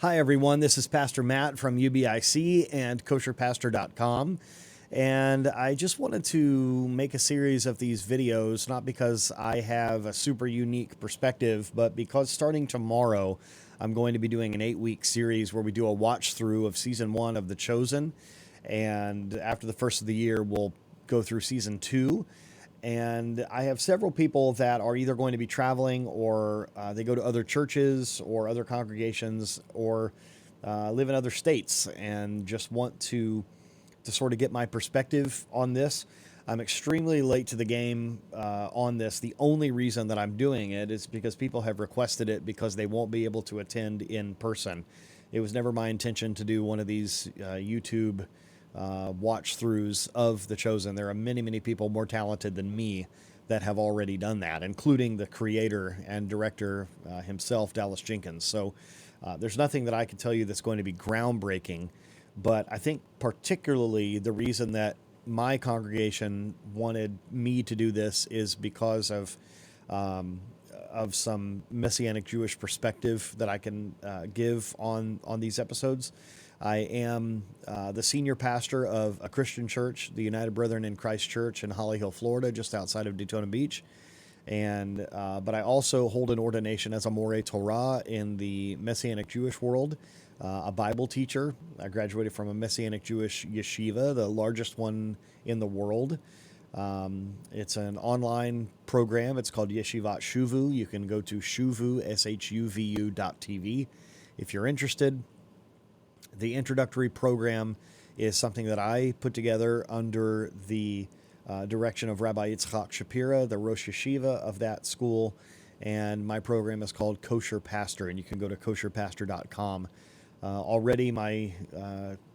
Hi, everyone. This is Pastor Matt from UBIC and kosherpastor.com. And I just wanted to make a series of these videos, not because I have a super unique perspective, but because starting tomorrow, I'm going to be doing an 8-week series where we do a watch through of season 1 of The Chosen. And after the first of the year, we'll go through season 2. And I have several people that are either going to be traveling or they go to other churches or other congregations or live in other states and just want to sort of get my perspective on this. I'm extremely late to the game on this. The only reason that I'm doing it is because people have requested it because they won't be able to attend in person. It was never my intention to do one of these YouTube watch throughs of The Chosen. There are many, many people more talented than me that have already done that, including the creator and director himself, Dallas Jenkins. So there's nothing that I can tell you that's going to be groundbreaking, but I think particularly the reason that my congregation wanted me to do this is because of some Messianic Jewish perspective that I can give on these episodes. I am the senior pastor of a Christian church, the United Brethren in Christ Church in Holly Hill, Florida, just outside of Daytona Beach. And but I also hold an ordination as a Moreh Torah in the Messianic Jewish world, a Bible teacher. I graduated from a Messianic Jewish yeshiva, the largest one in the world. It's an online program. It's called Yeshivat Shuvu. You can go to shuvu, shuvu.tv if you're interested. The introductory program is something that I put together under the direction of Rabbi Yitzchak Shapira, the Rosh Yeshiva of that school, and my program is called Kosher Pastor, and you can go to kosherpastor.com. Already my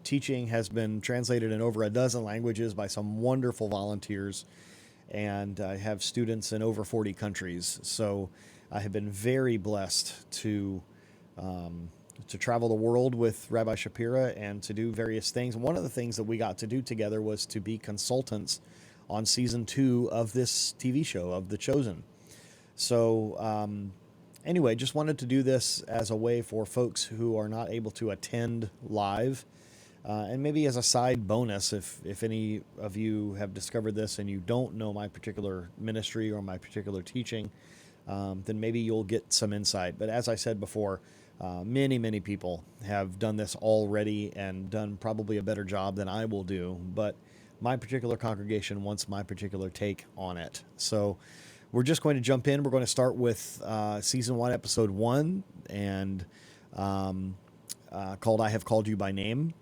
teaching has been translated in over a dozen languages by some wonderful volunteers, and I have students in over 40 countries. So I have been very blessed to travel the world with Rabbi Shapira and to do various things. One of the things that we got to do together was to be consultants on season 2 of this TV show, of The Chosen. So anyway, just wanted to do this as a way for folks who are not able to attend live. And maybe as a side bonus, if any of you have discovered this and you don't know my particular ministry or my particular teaching, then maybe you'll get some insight. But as I said before, many, many people have done this already and done probably a better job than I will do. But my particular congregation wants my particular take on it. So we're just going to jump in. We're going to start with season 1, episode 1, and called I Have Called You by Name.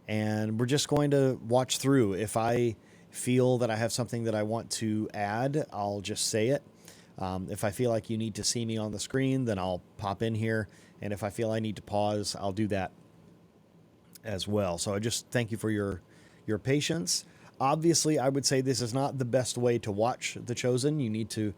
And we're just going to watch through. If I feel that I have something that I want to add, I'll just say it. If I feel like you need to see me on the screen, then I'll pop in here. And if I feel I need to pause, I'll do that as well. So I just thank you for your patience. Obviously, I would say this is not the best way to watch The Chosen. You need to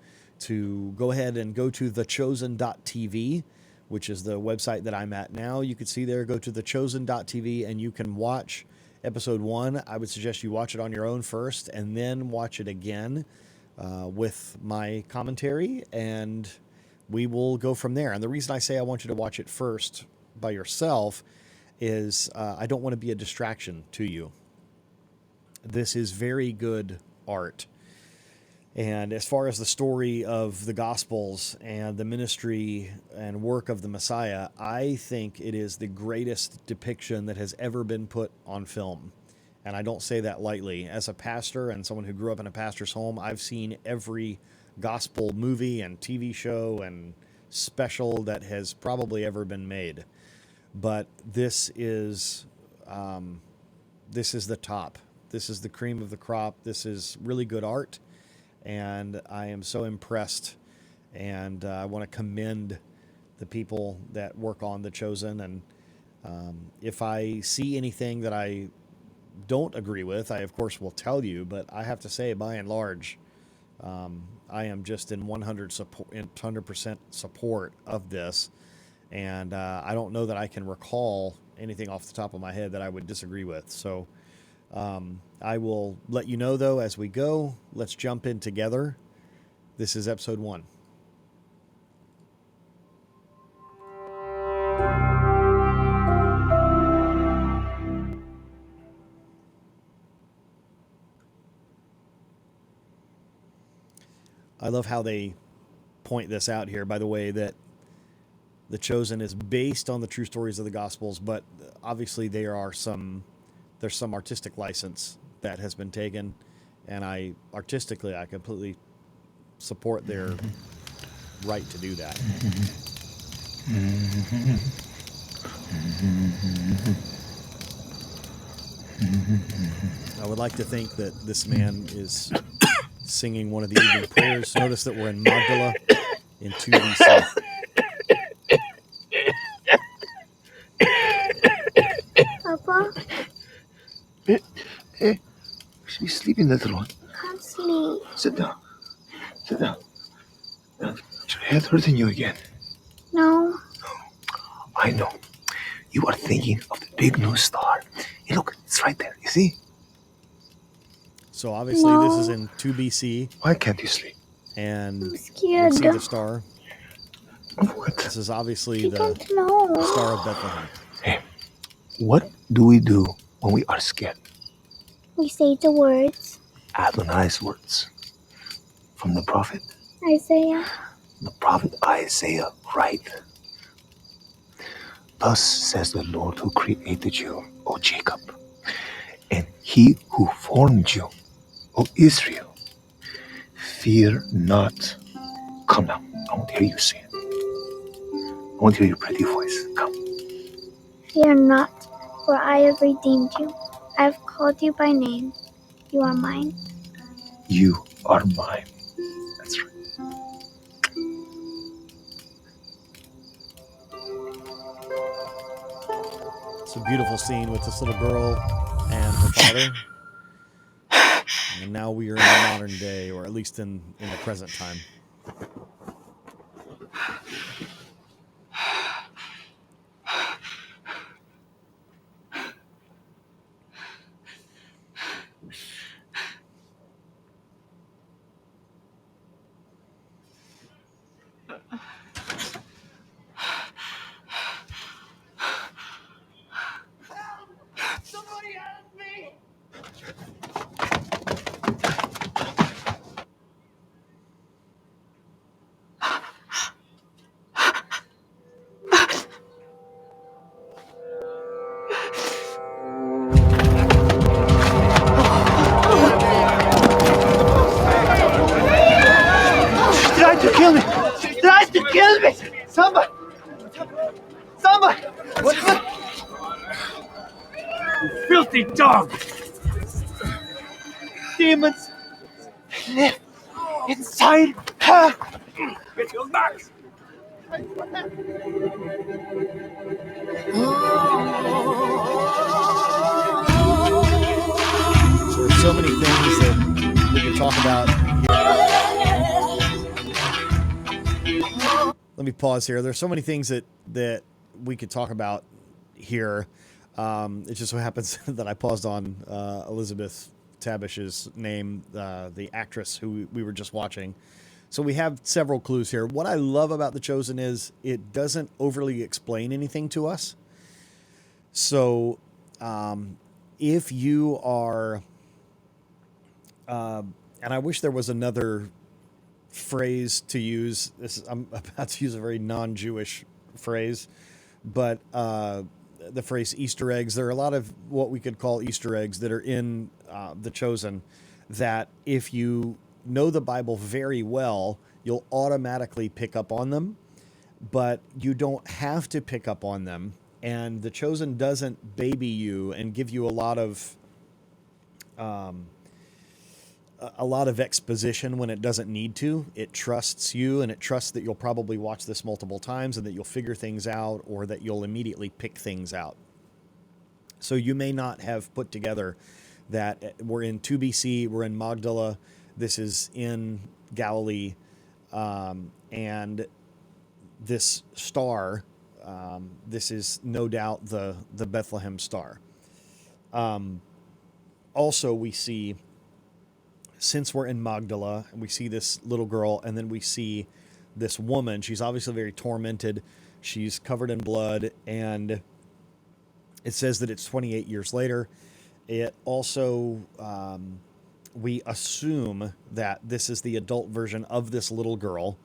go ahead and go to thechosen.tv, which is the website that I'm at now. You can see there, go to thechosen.tv, and you can watch episode 1. I would suggest you watch it on your own first, and then watch it again with my commentary, and we will go from there. And the reason I say I want you to watch it first by yourself is I don't want to be a distraction to you. This is very good art. And as far as the story of the Gospels and the ministry and work of the Messiah, I think it is the greatest depiction that has ever been put on film. And I don't say that lightly. As a pastor and someone who grew up in a pastor's home, I've seen every gospel movie and TV show and special that has probably ever been made. But this is the top. This is the cream of the crop. This is really good art. And I am so impressed, and I want to commend the people that work on The Chosen. And if I see anything that I don't agree with, I of course will tell you. But I have to say, by and large, I am just in 100% support of this. And I don't know that I can recall anything off the top of my head that I would disagree with. So I will let you know, though, as we go. Let's jump in together. This is episode 1. love how they point this out here, by the way, that The Chosen is based on the true stories of the Gospels, but obviously there's some artistic license that has been taken, and I completely support their right to do that. I would like to think that this man is singing one of the evening prayers. Notice that we're in Magdala in 2 BC. Papa, Hey, she's sleeping, little one. can't sleep. Sit down. Sit down. Is your head hurting you again? No, I know. You are thinking of the big new star. Hey, look, it's right there. You see? So obviously this is in 2 BC, Why can't you sleep? and I'm we scared. see the star. What? This is obviously You the don't know. Star of Bethlehem. Hey, what do we do when we are scared? We say the words. Adonai's words. From the prophet? Isaiah. The prophet Isaiah, right? Thus says the Lord who created you, O Jacob, and he who formed you, O Israel. Fear not. Come now, I want to hear you say it. I want to hear your pretty voice. Come. Fear not, for I have redeemed you. I have called you by name. You are mine. You are mine. That's right. It's a beautiful scene with this little girl and her father. And now we are in the modern day, or at least in the present time. Somebody help me! Tried to kill me! Tried to kill me! Somebody! Somebody! What? You filthy dog! Demons live inside her! Get your back! There's so many things that we could talk about here. Let me pause here. There's so many things that we could talk about here. It just so happens that I paused on Elizabeth Tabish's name, the actress who we were just watching. So we have several clues here. What I love about The Chosen is it doesn't overly explain anything to us. So if you are, and I wish there was another phrase to use. I'm about to use a very non-Jewish phrase, but the phrase Easter eggs. There are a lot of what we could call Easter eggs that are in The Chosen that if you know the Bible very well, you'll automatically pick up on them, but you don't have to pick up on them. And The Chosen doesn't baby you and give you a lot of exposition when it doesn't need to. It trusts you, and it trusts that you'll probably watch this multiple times and that you'll figure things out, or that you'll immediately pick things out. So you may not have put together that we're in 2 BC, we're in Magdala, this is in Galilee, and this star, this is no doubt the Bethlehem star. Also, we see, since we're in Magdala, and we see this little girl, and then we see this woman, she's obviously very tormented, she's covered in blood, and it says that it's 28 years later. It also we assume that this is the adult version of this little girl,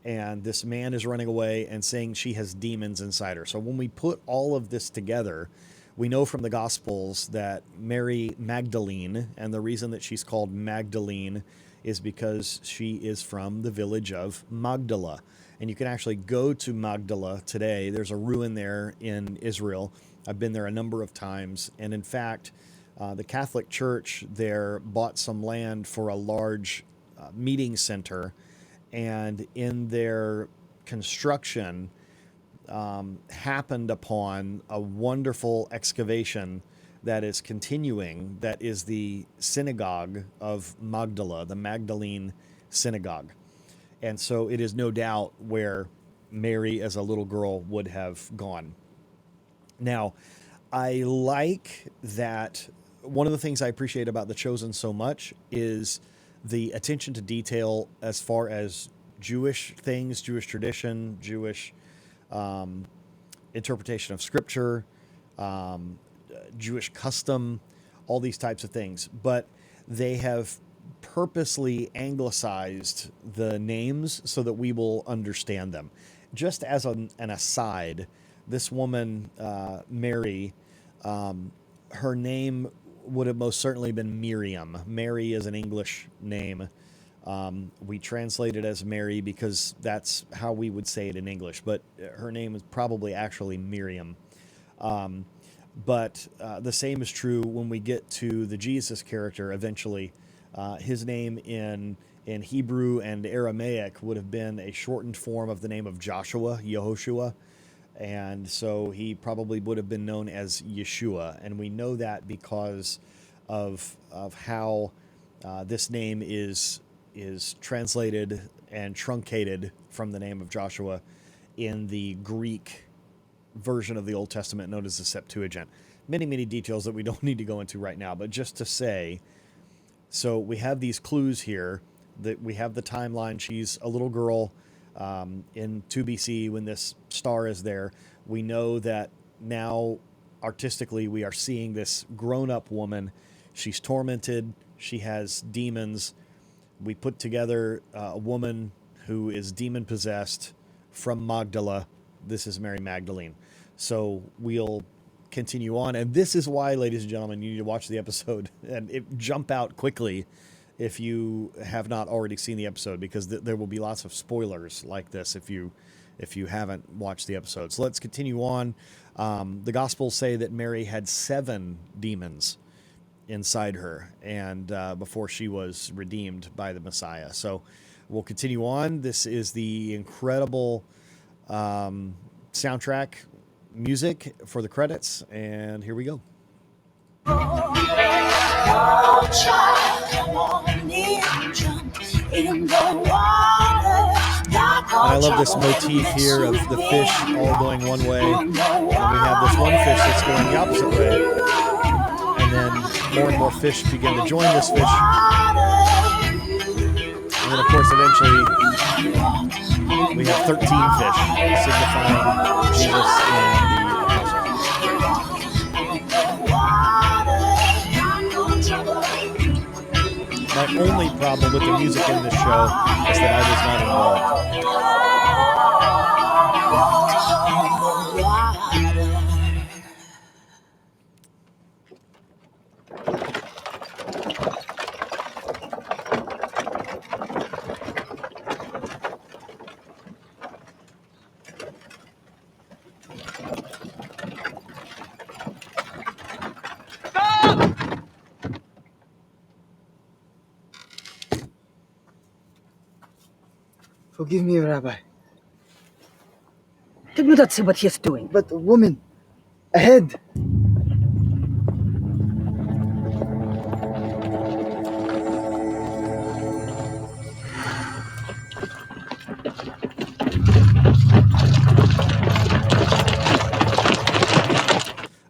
and this man is running away and saying she has demons inside her. So when we put all of this together, we know from the Gospels that Mary Magdalene, and the reason that she's called Magdalene is because she is from the village of Magdala. And you can actually go to Magdala today. There's a ruin there in Israel. I've been there a number of times. And in fact, the Catholic Church there bought some land for a large meeting center. And in their construction, happened upon a wonderful excavation that is continuing, that is the synagogue of Magdala, the Magdalene synagogue. And so it is no doubt where Mary as a little girl would have gone. Now, I like that. One of the things I appreciate about The Chosen so much is the attention to detail as far as Jewish things, Jewish tradition, Jewish interpretation of scripture, Jewish custom, all these types of things. But they have purposely anglicized the names so that we will understand them. Just as an aside, this woman, Mary, her name would have most certainly been Miriam. Mary is an English name. We translate it as Mary because that's how we would say it in English, but her name is probably actually Miriam. But the same is true when we get to the Jesus character eventually. His name in Hebrew and Aramaic would have been a shortened form of the name of Joshua, Yehoshua. And so he probably would have been known as Yeshua. And we know that because of how this name is translated and truncated from the name of Joshua in the Greek version of the Old Testament known as the Septuagint. Many, many details that we don't need to go into right now, but just to say, so we have these clues here that we have the timeline. She's a little girl in 2 BC when this star is there. We know that now artistically we are seeing this grown-up woman. She's tormented. She has demons. We put together a woman who is demon-possessed from Magdala. This is Mary Magdalene. So we'll continue on. And this is why, ladies and gentlemen, you need to watch the episode and jump out quickly if you have not already seen the episode, because there will be lots of spoilers like this if you haven't watched the episode. So let's continue on. The Gospels say that Mary had 7 demons inside her, and before she was redeemed by the Messiah. So we'll continue on. This is the incredible soundtrack music for the credits, and here we go. Oh, child, come on in, jump in the water. And I love this motif here of the fish all going one way, and we have this one fish that's going the opposite way, and then more and more fish begin to join this fish, and then of course eventually we have 13 fish signifying Jesus and the apostles. My only problem with the music in this show is that I was not involved. Forgive me, Rabbi. Did not see what he is doing. But a woman, ahead.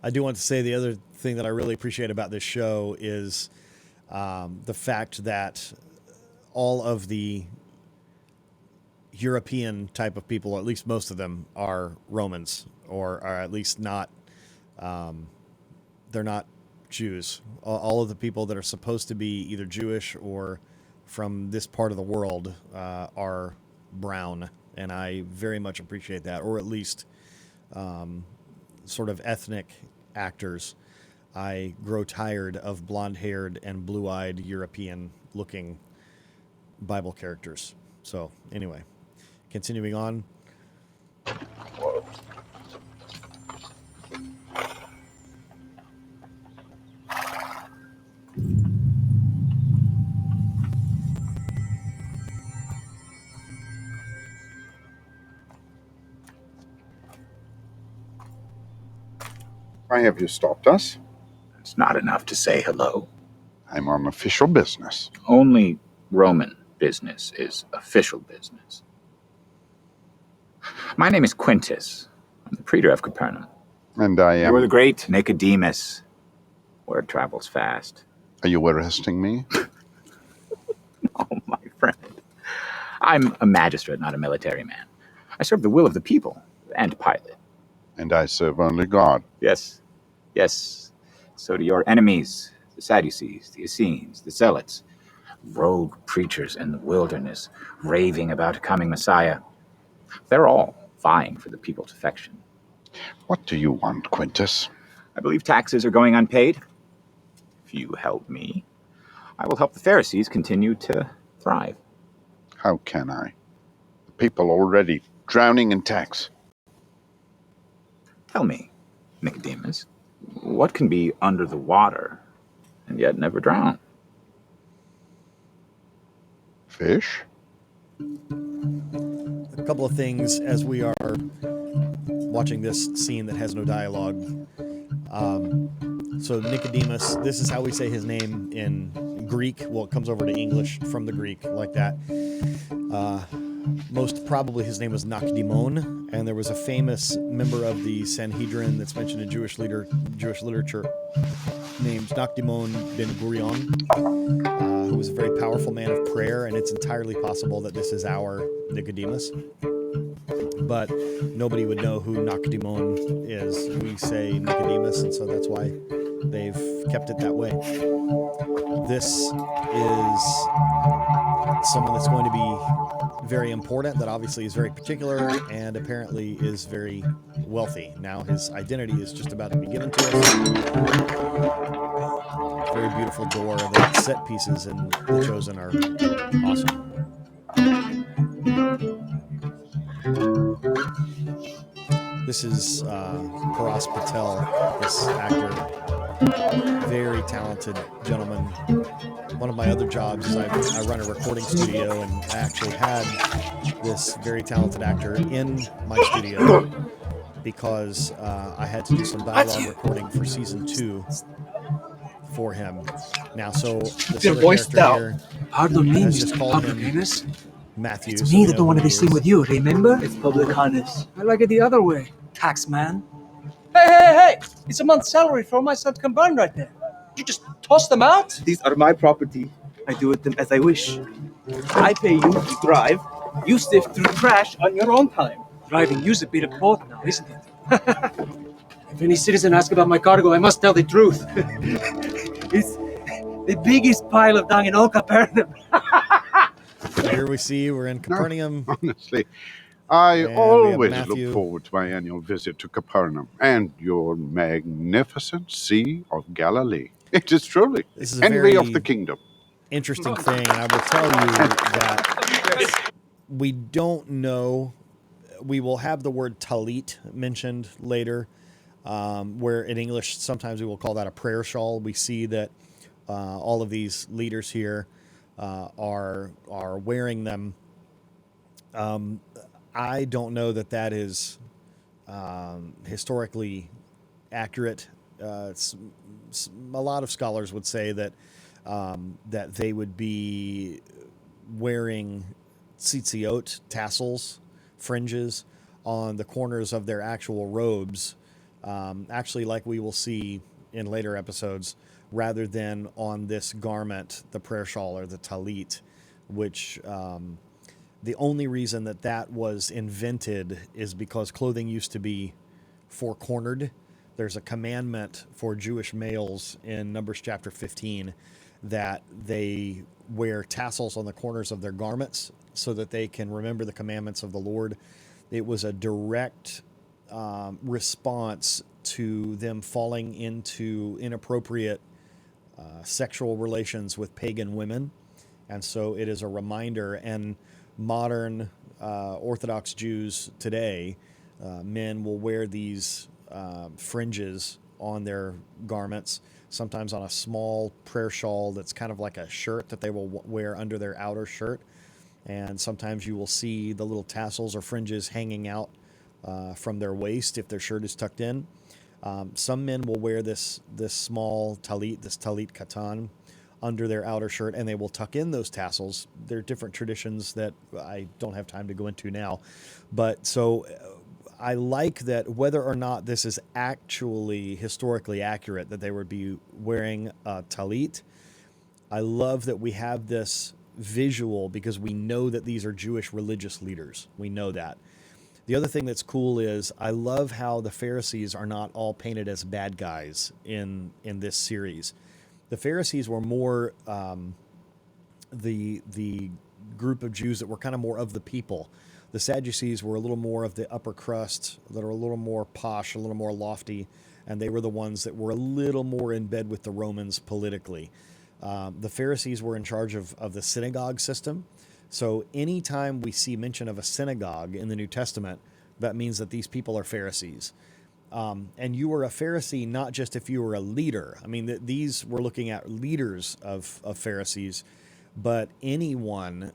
I do want to say the other thing that I really appreciate about this show is the fact that all of the European type of people, or at least most of them, are Romans, or are at least not. They're not Jews. All of the people that are supposed to be either Jewish or from this part of the world are brown, and I very much appreciate that, or at least sort of ethnic actors. I grow tired of blonde-haired and blue-eyed European-looking Bible characters. So anyway, continuing on. Why have you stopped us? It's not enough to say hello. I'm on official business. Only Roman business is official business. My name is Quintus. I'm the praetor of Capernaum. And I am... You are the great Nicodemus. Word travels fast. Are you arresting me? Oh, my friend. I'm a magistrate, not a military man. I serve the will of the people and Pilate. And I serve only God. Yes. Yes. So do your enemies, the Sadducees, the Essenes, the Zealots, rogue preachers in the wilderness, raving about a coming Messiah. They're all vying for the people's affection. What do you want, Quintus? I believe taxes are going unpaid. If you help me, I will help the Pharisees continue to thrive. How can I? The people already drowning in tax. Tell me, Nicodemus, what can be under the water and yet never drown? Fish? A couple of things as we are watching this scene that has no dialogue. So Nicodemus, this is how we say his name in Greek. Well, it comes over to English from the Greek like that. Most probably his name was Nakdimon, and there was a famous member of the Sanhedrin that's mentioned in Jewish literature named Nakdimon ben Gurion, who was a very powerful man of prayer, and it's entirely possible that this is our Nicodemus. But nobody would know who Nakdimon is. We say Nicodemus, and so that's why they've kept it that way. This is someone that's going to be very important, that obviously is very particular, and apparently is very wealthy. Now his identity is just about to be given to us. Very beautiful door. The set pieces in The Chosen are awesome. This is Paras Patel, this actor, very talented gentleman. One of my other jobs is I run a recording studio, and I actually had this very talented actor in my studio because I had to do some dialogue recording for season 2 for him. Now, so this other character here Pardon me, has just Mr. called Public him Highness. Matthew. It's so me we that know don't want who to be he seen is. with you, remember? It's Public Highness. I like it the other way, tax man. Hey! It's a month's salary for my son combined right there. You just toss them out? These are my property. I do with them as I wish. I pay you to drive. You sift through trash on your own time. Driving you's a bit of both now, isn't it? If any citizen asks about my cargo, I must tell the truth. It's the biggest pile of dung in all Capernaum. So here we see we're in Capernaum. Honestly, I And we have always Matthew. look forward to my annual visit to Capernaum and your magnificent Sea of Galilee. It is truly This is the a envy very of the kingdom. interesting thing, and I will tell you that we don't know. We will have the word talit mentioned later, where in English sometimes we will call that a prayer shawl. We see that all of these leaders here are wearing them. I don't know that that is historically accurate. A lot of scholars would say that that they would be wearing tzitziot, tassels, fringes on the corners of their actual robes, actually like we will see in later episodes, rather than on this garment, the prayer shawl or the talit, which the only reason that that was invented is because clothing used to be four-cornered, there's a commandment for Jewish males in Numbers chapter 15 that they wear tassels on the corners of their garments so that they can remember the commandments of the Lord. It was a direct response to them falling into inappropriate sexual relations with pagan women. And so it is a reminder. And modern Orthodox Jews today, men will wear these fringes on their garments, sometimes on a small prayer shawl that's kind of like a shirt that they will wear under their outer shirt. And sometimes you will see the little tassels or fringes hanging out from their waist if their shirt is tucked in. Some men will wear this small talit, this talit katan, under their outer shirt, and they will tuck in those tassels. There are different traditions that I don't have time to go into now. But so I like that whether or not this is actually historically accurate, that they would be wearing a talit, I love that we have this visual because we know that these are Jewish religious leaders. We know that. The other thing that's cool is I love how the Pharisees are not all painted as bad guys in this series. The Pharisees were more the group of Jews that were kind of more of the people. The Sadducees were a little more of the upper crust, that are a little more posh, a little more lofty, and they were the ones that were a little more in bed with the Romans politically. The Pharisees were in charge of the synagogue system. So anytime we see mention of a synagogue in the New Testament, that means that these people are Pharisees. And you were a Pharisee not just if you were a leader. I mean, these were looking at leaders of Pharisees, but anyone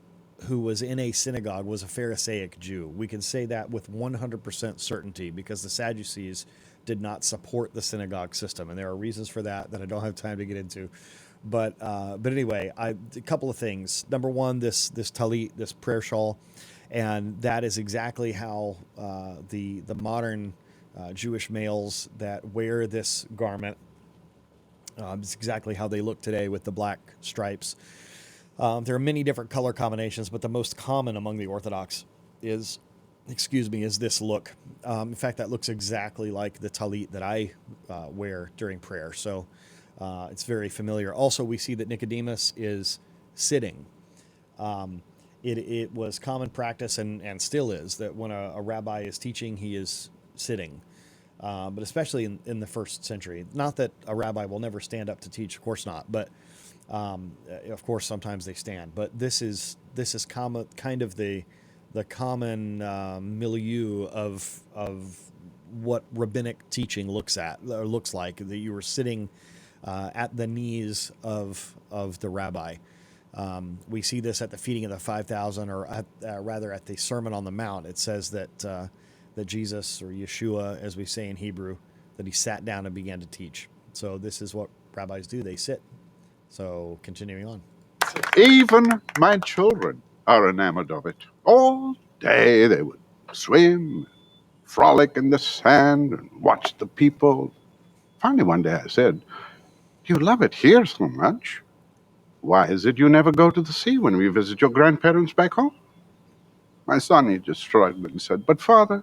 who was in a synagogue was a Pharisaic Jew. We can say that with 100% certainty because the Sadducees did not support the synagogue system. And there are reasons for that I don't have time to get into. But anyway, a couple of things. Number one, this talit, this prayer shawl, and that is exactly how the modern Jewish males that wear this garment, it's exactly how they look today with the black stripes. There are many different color combinations, but the most common among the Orthodox is this look. In fact, that looks exactly like the talit that I wear during prayer. So it's very familiar. Also, we see that Nicodemus is sitting. It was common practice and still is that when a rabbi is teaching, he is sitting. But especially in the first century, not that a rabbi will never stand up to teach, of course not, but of course sometimes they stand. But this is common, kind of the common milieu of what rabbinic teaching looks like, that you were sitting at the knees of the rabbi. We see this at the feeding of the 5,000, or rather at the Sermon on the Mount. It says that Jesus, or Yeshua, as we say in Hebrew, that he sat down and began to teach. So this is what rabbis do. They sit. So continuing on. Even my children are enamored of it. All day they would swim, frolic in the sand, and watch the people. Finally, one day I said, "You love it here so much. Why is it you never go to the sea when we visit your grandparents back home?" My son, he just shrugged and said, "But father,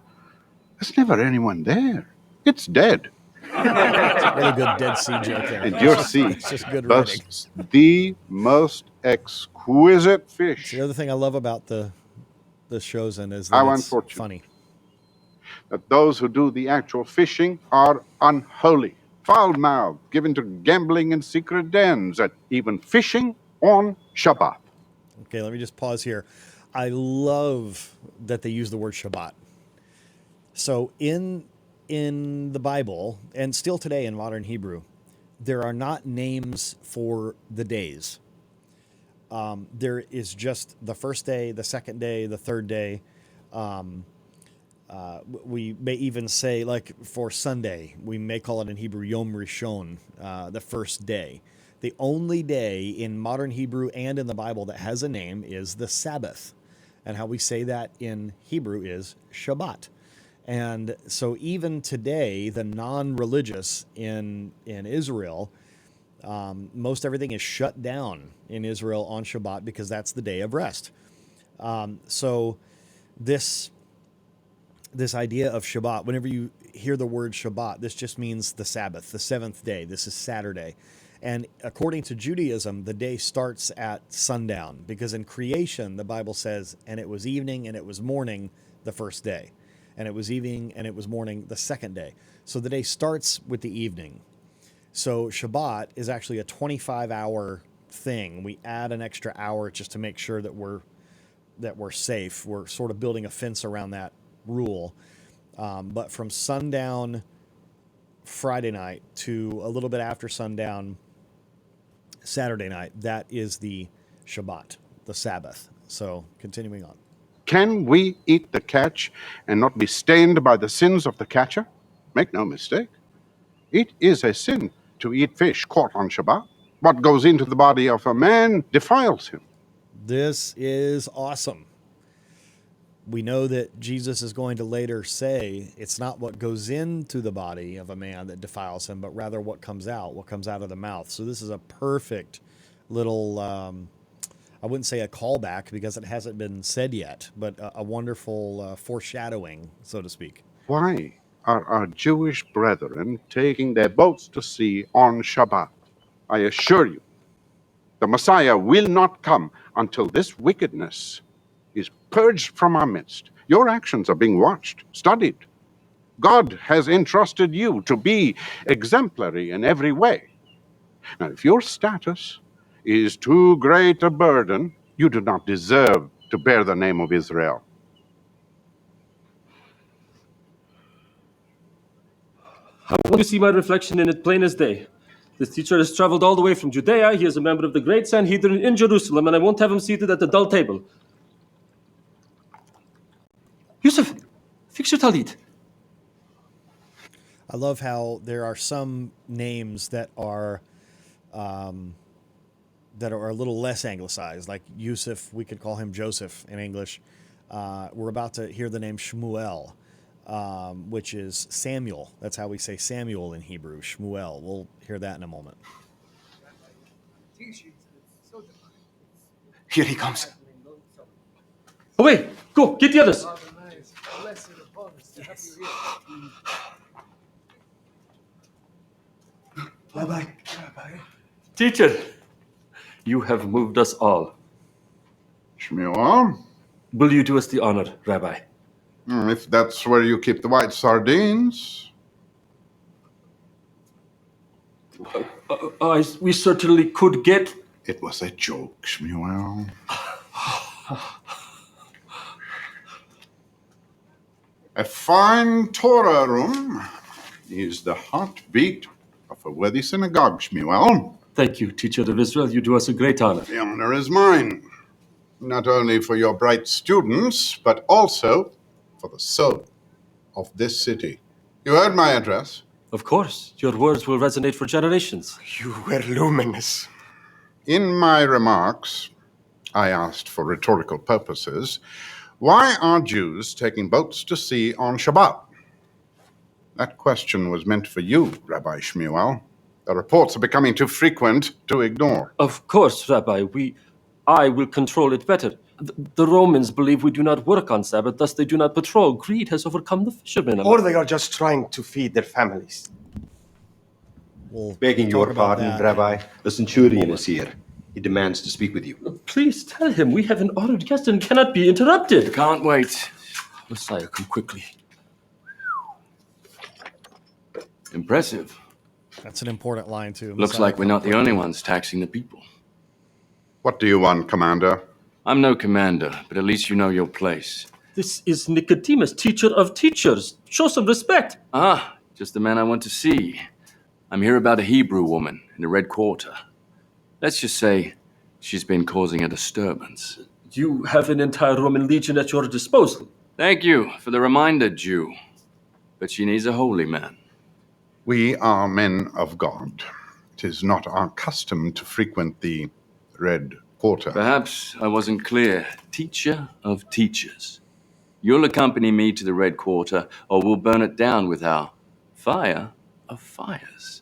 there's never anyone there. It's dead." Really good Dead Sea joke there. And your sea It's just good writing. boasts the most exquisite The fish. other thing I love about the Shosen is How that it's unfortunate funny. that those who do the actual fishing are unholy, foul-mouthed, given to gambling in secret dens, and even fishing on Shabbat. Okay, let me just pause here. I love that they use the word Shabbat. So in the Bible, and still today in modern Hebrew, there are not names for the days. There is just the first day, the second day, the third day. We may even say, like for Sunday, we may call it in Hebrew Yom Rishon, the first day. The only day in modern Hebrew and in the Bible that has a name is the Sabbath. And how we say that in Hebrew is Shabbat. And so even today, the non-religious in Israel, most everything is shut down in Israel on Shabbat because that's the day of rest. So this this idea of Shabbat. Whenever you hear the word Shabbat, this just means the Sabbath, the seventh day. This is Saturday. And according to Judaism, the day starts at sundown, because in creation, the Bible says, and it was evening and it was morning the first day, and it was evening and it was morning the second day. So the day starts with the evening. So Shabbat is actually a 25-hour thing. We add an extra hour just to make sure that we're safe. We're sort of building a fence around that rule. But from sundown Friday night to a little bit after sundown Saturday night, that is the Shabbat, the Sabbath. So continuing on. Can we eat the catch and not be stained by the sins of the catcher? Make no mistake. It is a sin to eat fish caught on Shabbat. What goes into the body of a man defiles him. This is awesome. We know that Jesus is going to later say it's not what goes into the body of a man that defiles him, but rather what comes out of the mouth. So this is a perfect little, I wouldn't say a callback because it hasn't been said yet, but a wonderful foreshadowing, so to speak. Why are our Jewish brethren taking their boats to sea on Shabbat? I assure you, the Messiah will not come until this wickedness is purged from our midst. Your actions are being watched, studied. God has entrusted you to be exemplary in every way. Now, if your status is too great a burden, you do not deserve to bear the name of Israel. I want to see my reflection in it plain as day. This teacher has traveled all the way from Judea. He is a member of the great Sanhedrin in Jerusalem, and I won't have him seated at the dull table. Yusuf, fix your talit. I love how there are some names that are a little less anglicized, like Yusuf. We could call him Joseph in English. We're about to hear the name Shmuel, which is Samuel. That's how we say Samuel in Hebrew, Shmuel. We'll hear that in a moment. Here he comes. Away! Go, get the others! Rabbi. Teacher, you have moved us all. Shmuel, Will you do us the honor, Rabbi? if that's where you keep the white sardines. We certainly could get... It was a joke, Shmuel. A fine Torah room is the heartbeat of a worthy synagogue, Shmuel. Thank you, teacher of Israel. You do us a great honor. The honor is mine, not only for your bright students, but also for the soul of this city. You heard my address. Of course, your words will resonate for generations. You were luminous. In my remarks, I asked for rhetorical purposes, why are Jews taking boats to sea on Shabbat? That question was meant for you, Rabbi Shmuel. The reports are becoming too frequent to ignore. Of course, Rabbi. I will control it better. The Romans believe we do not work on Sabbath, thus they do not patrol. Greed has overcome the fishermen. Or they are just trying to feed their families. We'll Begging talk your about pardon, that. Rabbi, the centurion is here. He demands to speak with you. Please tell him we have an honored guest and cannot be interrupted. Can't wait. Messiah, come quickly. Impressive. That's an important line, too. Looks Messiah, like we're not the only ones taxing the people. What do you want, Commander? I'm no commander, but at least you know your place. This is Nicodemus, teacher of teachers. Show some respect. Ah, just the man I want to see. I'm here about a Hebrew woman in the Red Quarter. Let's just say she's been causing a disturbance. You have an entire Roman legion at your disposal. Thank you for the reminder, Jew. But she needs a holy man. We are men of God. It is not our custom to frequent the Red Quarter. Perhaps I wasn't clear. Teacher of teachers. You'll accompany me to the Red Quarter, or we'll burn it down with our fire of fires.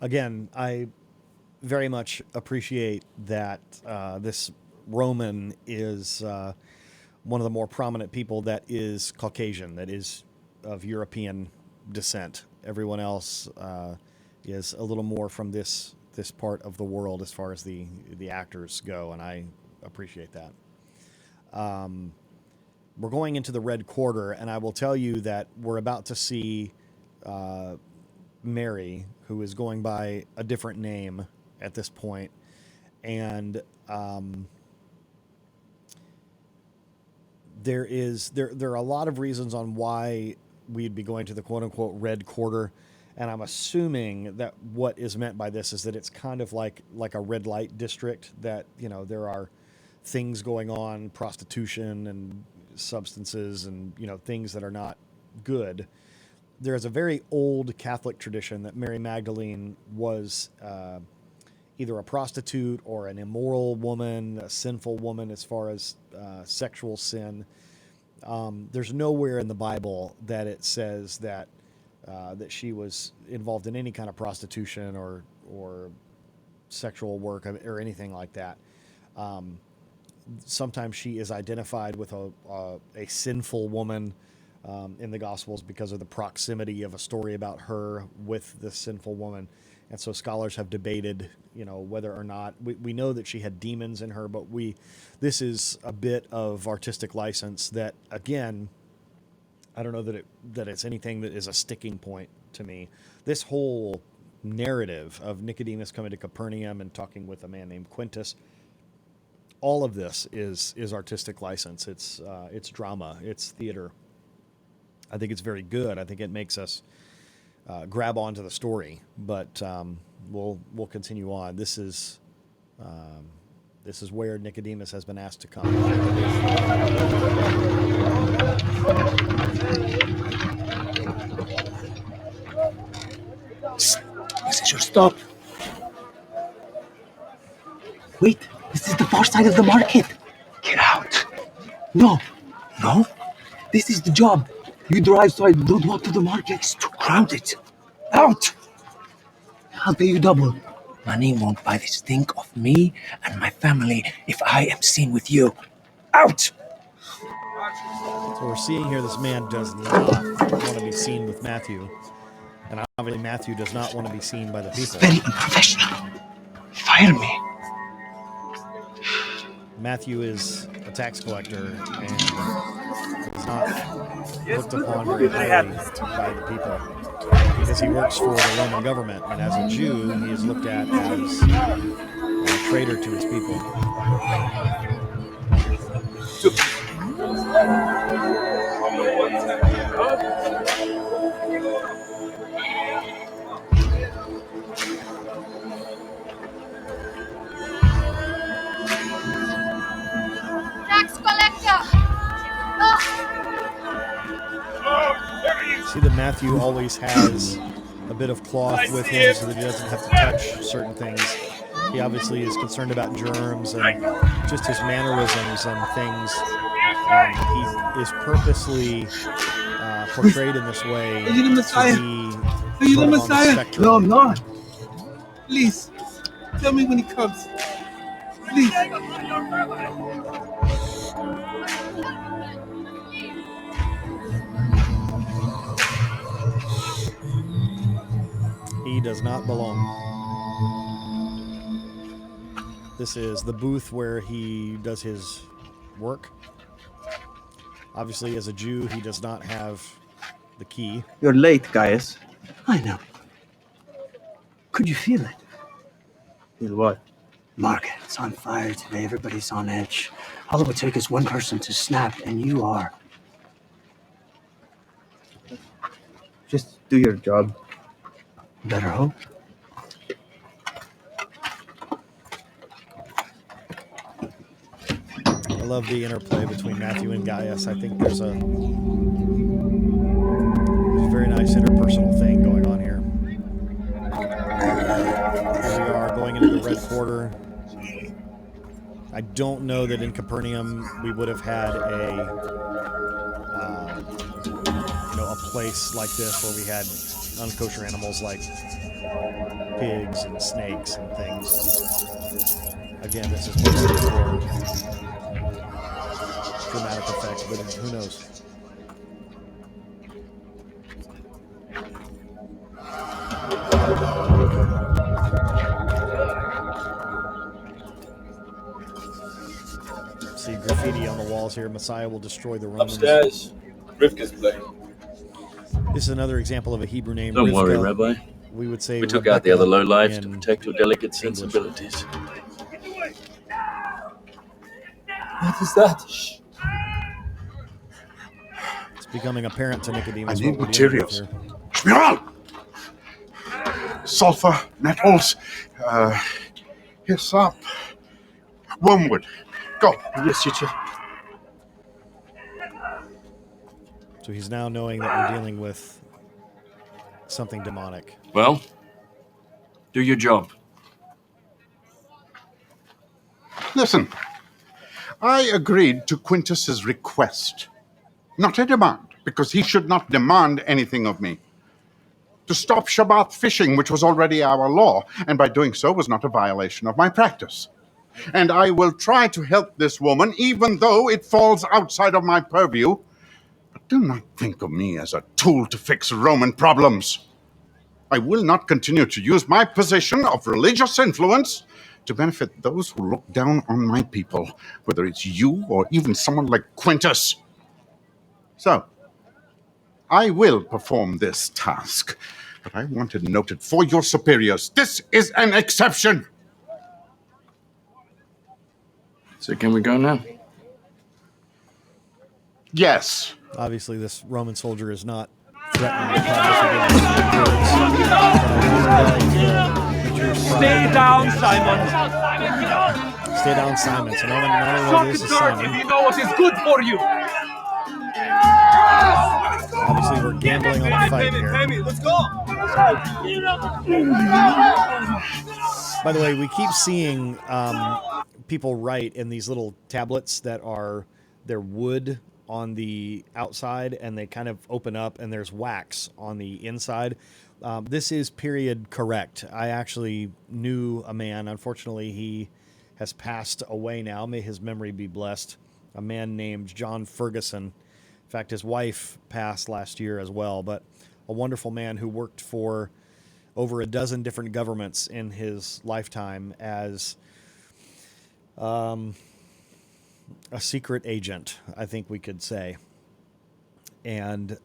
Again, I very much appreciate that this Roman is one of the more prominent people that is Caucasian, that is of European descent. Everyone else is a little more from this part of the world as far as the actors go, and I appreciate that. We're going into the Red Quarter, and I will tell you that we're about to see Mary, who is going by a different name at this point, and there are a lot of reasons on why we'd be going to the quote-unquote Red Quarter, and I'm assuming that what is meant by this is that it's kind of like a red light district, that, you know, there are things going on, prostitution and substances and, you know, things that are not good. There's a very old Catholic tradition that Mary Magdalene was either a prostitute or an immoral woman, a sinful woman as far as sexual sin. There's nowhere in the Bible that it says that she was involved in any kind of prostitution or sexual work or anything like that. Sometimes she is identified with a sinful woman in the Gospels because of the proximity of a story about her with the sinful woman. And so scholars have debated, you know, whether or not we know that she had demons in her, but this is a bit of artistic license that, again, I don't know that it's anything that is a sticking point to me. This whole narrative of Nicodemus coming to Capernaum and talking with a man named Quintus, all of this is artistic license. It's drama. It's theater. I think it's very good. I think it makes us grab onto the story, but we'll continue on. This is where Nicodemus has been asked to come. Messenger, stop. Wait, this is the far side of the market. Get out. No. This is the job. You drive so I don't walk to the market. It's too crowded. Out. I'll pay you double. Money won't buy this thing of me and my family if I am seen with you. Out. So we're seeing here this man does not want to be seen with Matthew. And obviously Matthew does not want to be seen by the people. Very unprofessional. Fire me. Matthew is a tax collector and is not looked upon very highly by the people because he works for the Roman government, and as a Jew, he is looked at as a traitor to his people. Tax collector! See that Matthew always has a bit of cloth with him so that he doesn't have to touch certain things. He obviously is concerned about germs and just his mannerisms and things. He is purposely portrayed in this way. Are you the Messiah? Are you the Messiah? No, I'm not. Please, tell me when he comes. Please. He does not belong. This is the booth where he does his work. Obviously, as a Jew, he does not have the key. You're late, Gaius. I know. Could you feel it? Feel what? Market's on fire today. Everybody's on edge. All it would take is one person to snap, and you are. Just do your job. Better hope. I love the interplay between Matthew and Gaius. I think there's a very nice interpersonal thing going on here. Here we are going into the Red Quarter. I don't know that in Capernaum we would have had a place like this where we had unkosher animals like pigs and snakes and things. Again, this is mostly for dramatic effect, but who knows? See graffiti on the walls here. Messiah will destroy the Romans. Upstairs, Rivka's playing. This is another example of a Hebrew name. Don't Rivka. worry, Rabbi. We would say We took Rebecca out the other lowlifes to in protect your delicate English. sensibilities. What is that? It's becoming apparent to Nicodemus. I need what we're dealing with materials. here. Shmuel! Sulfur, nettles, hyssop, wormwood. Go. Yes, teacher. So he's now knowing that we're dealing with something demonic. Well, do your job. Listen, I agreed to Quintus's request, not a demand, because he should not demand anything of me. To stop Shabbat fishing, which was already our law, and by doing so was not a violation of my practice. And I will try to help this woman, even though it falls outside of my purview. But do not think of me as a tool to fix Roman problems. I will not continue to use my position of religious influence to benefit those who look down on my people, whether it's you or even someone like Quintus. So, I will perform this task, but I want it noted for your superiors. This is an exception. So can we go now? Yes. Obviously, this Roman soldier is not threatening the Congress. Stay down, Simon. Stay down, Simon. So no one this is Simon. You know what is good for you. Obviously, we're gambling on a fight here. Let's go. By the way, we keep seeing people write in these little tablets that are they're wood on the outside, and they kind of open up, and there's wax on the inside. This is period correct. I actually knew a man. Unfortunately, he has passed away now. May his memory be blessed. A man named John Ferguson. In fact, his wife passed last year as well, but a wonderful man who worked for over a dozen different governments in his lifetime as a secret agent, I think we could say. And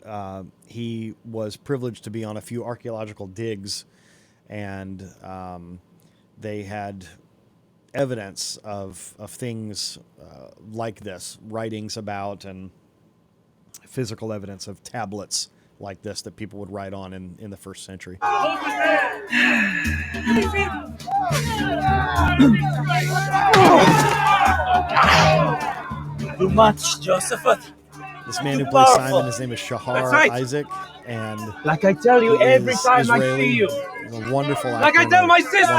he was privileged to be on a few archaeological digs, and they had evidence of things like this, writings about, and physical evidence of tablets like this that people would write on in the first century. Too much, Josephat. This man who plays Simon, his name is Shahar right. Isaac, and Like I tell you he every is time I Israeli. see you. He's a wonderful actor. Like I tell my sister.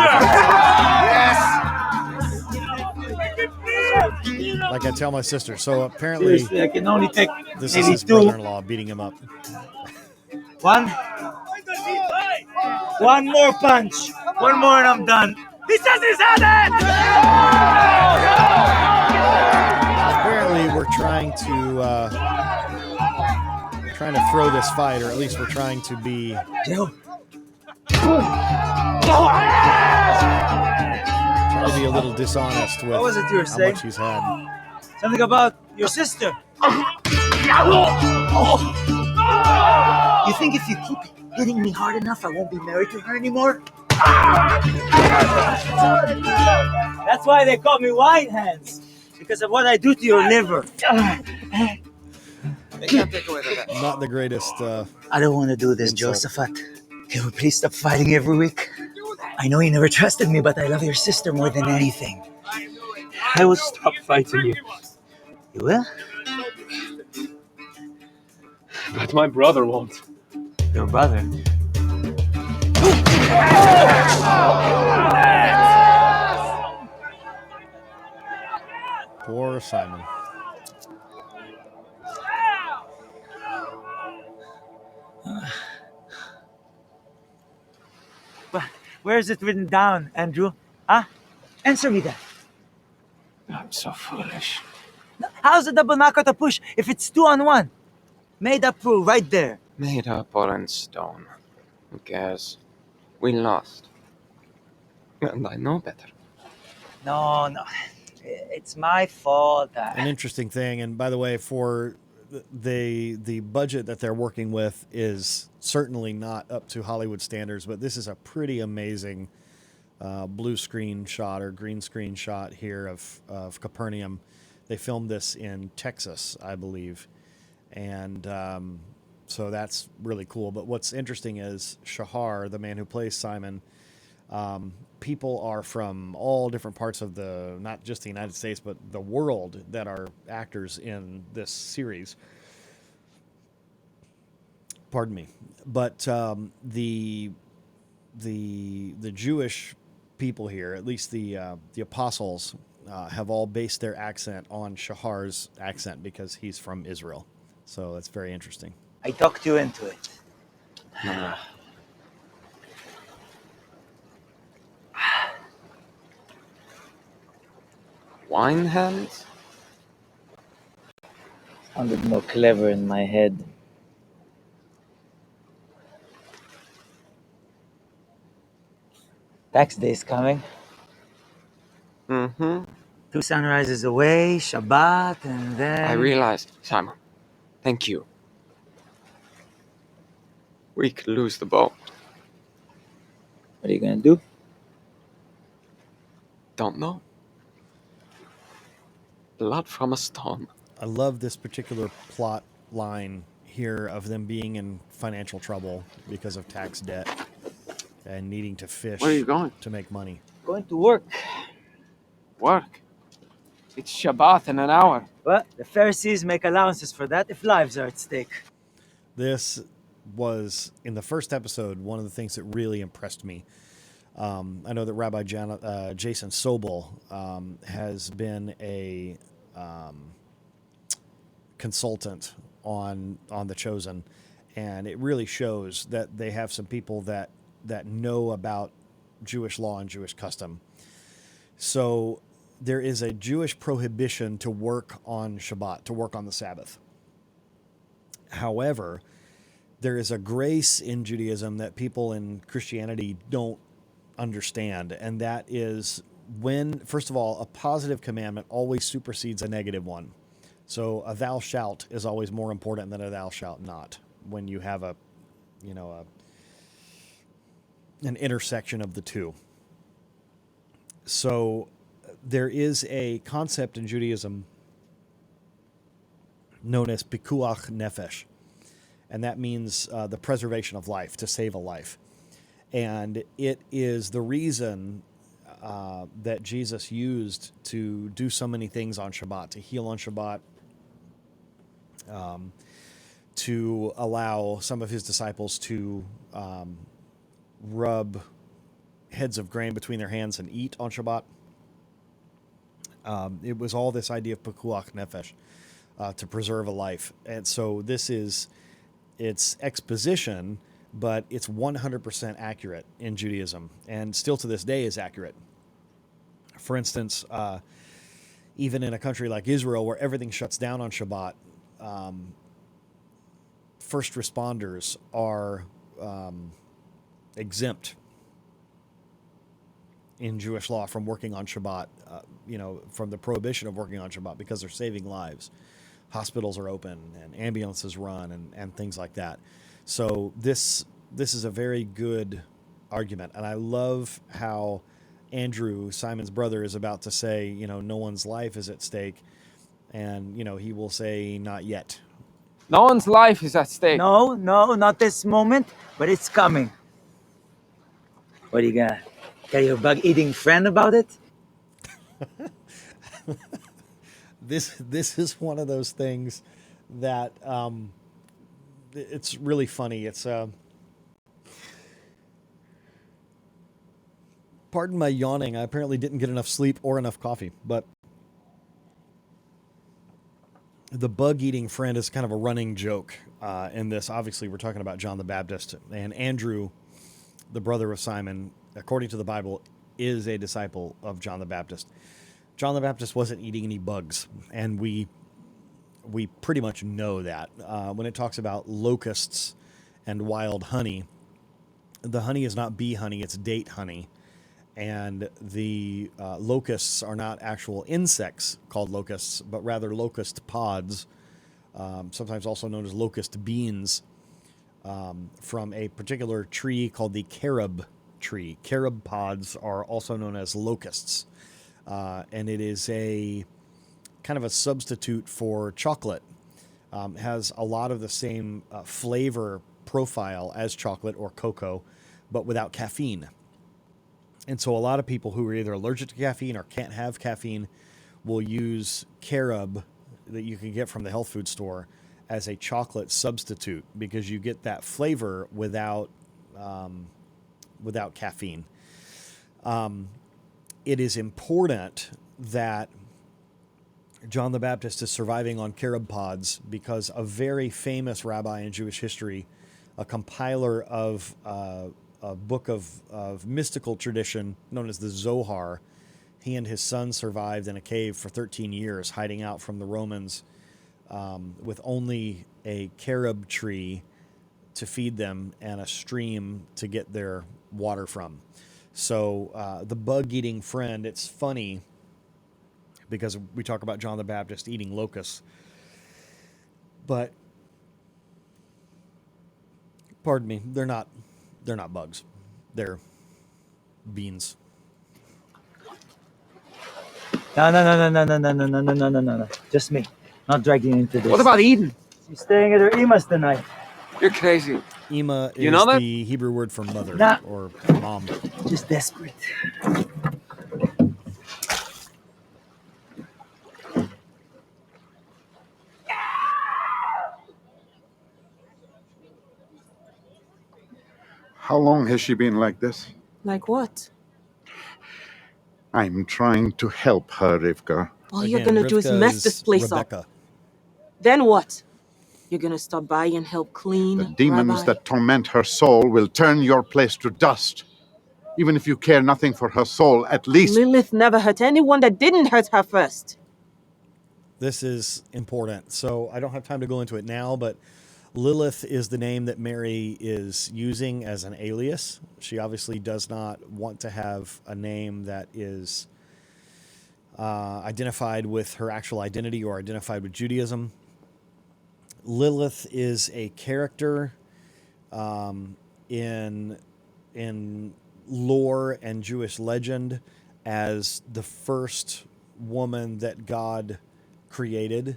Like I tell my sister. So apparently, Seriously, I can only take this is maybe his two. brother-in-law beating him up. One more punch. One more and I'm done. He says he's had it! Apparently, we're trying to throw this fight, or at least we're trying to be. Joe. Trying to be a little dishonest with What was it you were how saying? much he's had. Something about your sister. You think if you keep hitting me hard enough, I won't be married to her anymore? That's why they call me wine hands. Because of what I do to your liver. Not the greatest. I don't want to do this, insult. Josephat. Can we please stop fighting every week? I know you never trusted me, but I love your sister more than anything. I will stop fighting you. You will? But my brother won't. Your brother? Poor Simon. But where is it written down, Andrew? Huh? Answer me that. I'm so foolish. How's a double knockout a push if it's 2-on-1? Made up rule right there. Made up or in stone. Who cares? We lost. And I know better. No. It's my fault. An interesting thing, and by the way, for the budget that they're working with is certainly not up to Hollywood standards, but this is a pretty amazing blue screen shot or green screen shot here of Capernaum. They filmed this in Texas, I believe, and so that's really cool. But what's interesting is Shahar, the man who plays Simon, people are from all different parts of not just the United States, but the world that are actors in this series. Pardon me. But the Jewish people here, at least the apostles, have all based their accent on Shahar's accent because he's from Israel. So that's very interesting. I talked you into it. Wine hands? Sounded more clever in my head. Tax day's coming. Mm-hmm. 2 sunrises away, Shabbat, and then... I realized, Simon. Thank you. We could lose the boat. What are you gonna do? Don't know. Blood from a stone. I love this particular plot line here of them being in financial trouble because of tax debt and needing to fish Where are you going? to make money. Going to work. Work? It's Shabbat in an hour. Well, the Pharisees make allowances for that if lives are at stake. This was, in the first episode, one of the things that really impressed me. I know that Rabbi Jason Sobel has been a consultant on The Chosen, and it really shows that they have some people that know about Jewish law and Jewish custom. So there is a Jewish prohibition to work on Shabbat, to work on the Sabbath. However, there is a grace in Judaism that people in Christianity don't understand, and that is when, first of all, a positive commandment always supersedes a negative one. So a thou shalt is always more important than a thou shalt not when you have an intersection of the two. So there is a concept in Judaism known as pikuach nefesh, and that means the preservation of life, to save a life. And it is the reason that Jesus used to do so many things on Shabbat, to heal on Shabbat, to allow some of his disciples to rub heads of grain between their hands and eat on Shabbat. It was all this idea of pikuach nefesh, to preserve a life. And so it's exposition, but it's 100% accurate in Judaism, and still to this day is accurate. For instance, even in a country like Israel, where everything shuts down on Shabbat, first responders are exempt in Jewish law from working on Shabbat, from the prohibition of working on Shabbat, because they're saving lives. Hospitals are open and ambulances run and things like that. So this is a very good argument. And I love how Andrew, Simon's brother, is about to say, no one's life is at stake. And, he will say, not yet. No one's life is at stake. No, not this moment, but it's coming. What are you gonna tell your bug-eating friend about it? This is one of those things that it's really funny. It's pardon my yawning. I apparently didn't get enough sleep or enough coffee, but the bug-eating friend is kind of a running joke in this. Obviously, we're talking about John the Baptist, and Andrew, the brother of Simon, according to the Bible, is a disciple of John the Baptist. John the Baptist wasn't eating any bugs, and we pretty much know that. When it talks about locusts and wild honey, the honey is not bee honey, it's date honey. And the locusts are not actual insects called locusts, but rather locust pods, sometimes also known as locust beans, from a particular tree called the carob tree. Carob pods are also known as locusts. And it is a kind of a substitute for chocolate. Has a lot of the same flavor profile as chocolate or cocoa, but without caffeine. And so a lot of people who are either allergic to caffeine or can't have caffeine will use carob that you can get from the health food store as a chocolate substitute, because you get that flavor without caffeine. It is important that John the Baptist is surviving on carob pods because a very famous rabbi in Jewish history, a compiler of a book of mystical tradition known as the Zohar, he and his son survived in a cave for 13 years, hiding out from the Romans with only a carob tree to feed them and a stream to get their water from. So the bug-eating friend, it's funny because we talk about John the Baptist eating locusts, but pardon me, they're not bugs. They're beans. No. Just me. Not dragging you into this. What about Eden? She's staying at her Ema's tonight. You're crazy. Ema You is know that? the Hebrew word for mother or mom. Just desperate. How long has she been like this? Like what? I'm trying to help her, Rivka. All you're gonna do is mess this place Rebecca. up. Then what? You're gonna stop by and help clean, The demons Rabbi? that torment her soul will turn your place to dust. Even if you care nothing for her soul, at least... Lilith never hurt anyone that didn't hurt her first. This is important. So I don't have time to go into it now, but Lilith is the name that Mary is using as an alias. She obviously does not want to have a name that is identified with her actual identity or identified with Judaism. Lilith is a character in lore and Jewish legend as the first woman that God created.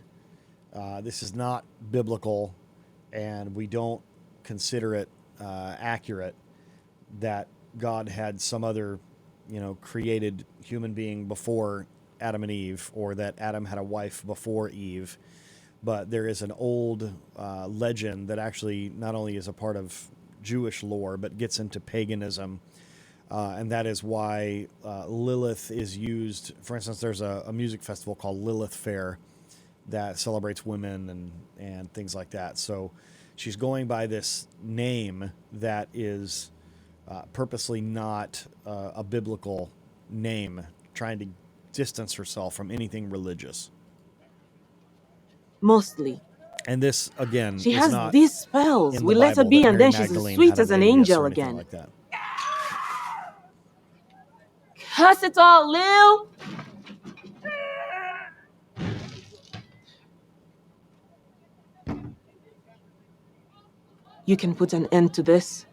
This is not biblical, and we don't consider it accurate that God had some other, created human being before Adam and Eve, or that Adam had a wife before Eve. But there is an old legend that actually not only is a part of Jewish lore, but gets into paganism. And that is why Lilith is used. For instance, there's a music festival called Lilith Fair that celebrates women and things like that. So she's going by this name that is purposely not a biblical name, trying to distance herself from anything religious. Mostly. And this, again, She is has not these spells. in We the let her Bible be, that and Mary then she's as Magdalene sweet had as an alias angel or anything again. like that. Curse it all, Lil! You can put an end to this.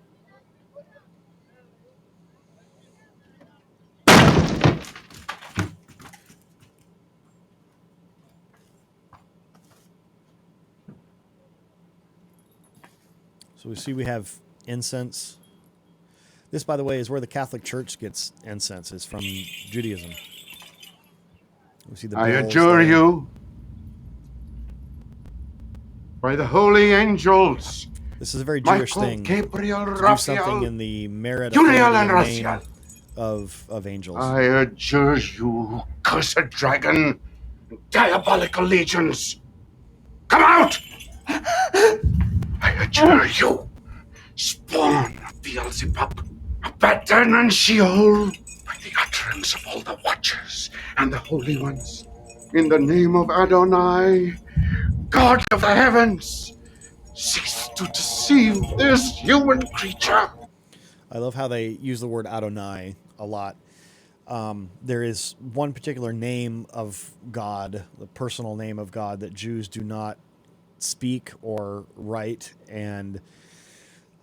So we see we have incense. This, by the way, is where the Catholic Church gets incense, is from Judaism. We see the I bells adjure there. you by the holy angels. This is a very Jewish Michael, thing. Gabriel, to do Raphael, something in the merit, Uriel, authority, and and name Raphael. of angels. I adjure you, cursed dragon, diabolical legions. Come out! I adjure you, spawn of Beelzebub, Abaddon and Sheol, by the utterance of all the watchers and the holy ones, in the name of Adonai, God of the heavens, cease to deceive this human creature. I love how they use the word Adonai a lot. There is one particular name of God, the personal name of God, that Jews do not speak or write. And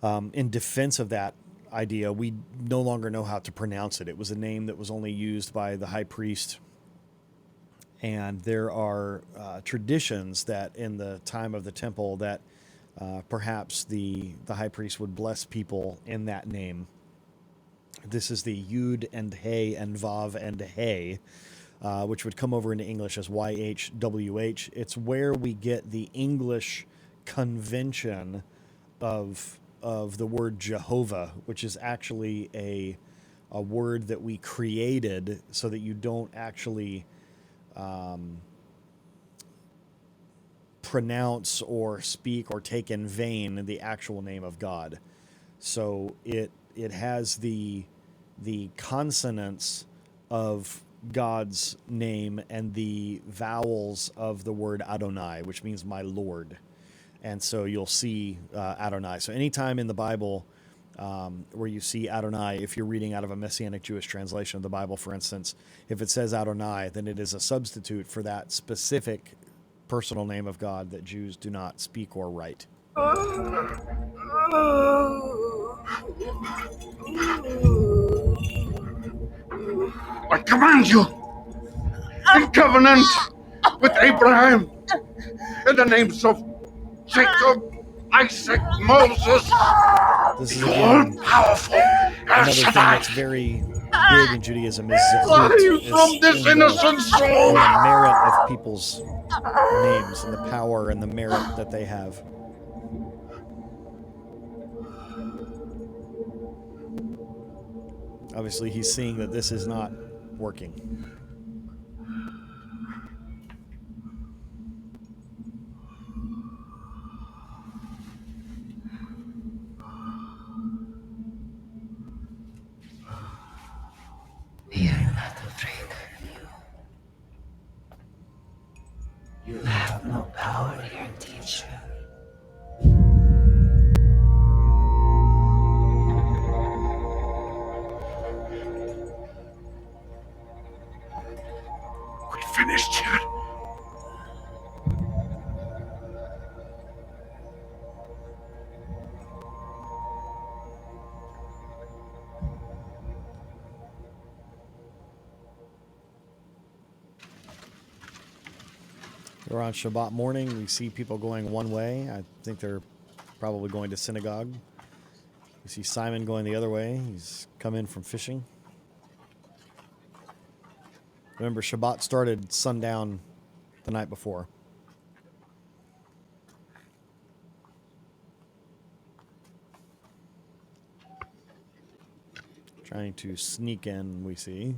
in defense of that idea, we no longer know how to pronounce it. It was a name that was only used by the high priest. And there are traditions that in the time of the temple that perhaps the high priest would bless people in that name. This is the Yud and Hey and Vav and Hey, which would come over into English as YHWH. It's where we get the English convention of the word Jehovah, which is actually a word that we created so that you don't actually pronounce or speak or take in vain the actual name of God. So it has the consonants of God's name and the vowels of the word Adonai, which means my Lord. And so you'll see Adonai. So anytime in the Bible where you see Adonai, if you're reading out of a Messianic Jewish translation of the Bible, for instance, if it says Adonai, then it is a substitute for that specific personal name of God that Jews do not speak or write. I command you, in covenant with Abraham, in the names of Jacob, Isaac, Moses, This is the again all-powerful El another thing Shaddai. that's very big in Judaism is Fly zechut, from this innocent soul. in the merit of people's names and the power and the merit that they have. Obviously, he's seeing that this is not working. We are not afraid of you. You have no power here, teacher. We finished here. We're on Shabbat morning. We see people going one way. I think they're probably going to synagogue. We see Simon going the other way. He's come in from fishing. Remember, Shabbat started sundown the night before. Trying to sneak in, we see.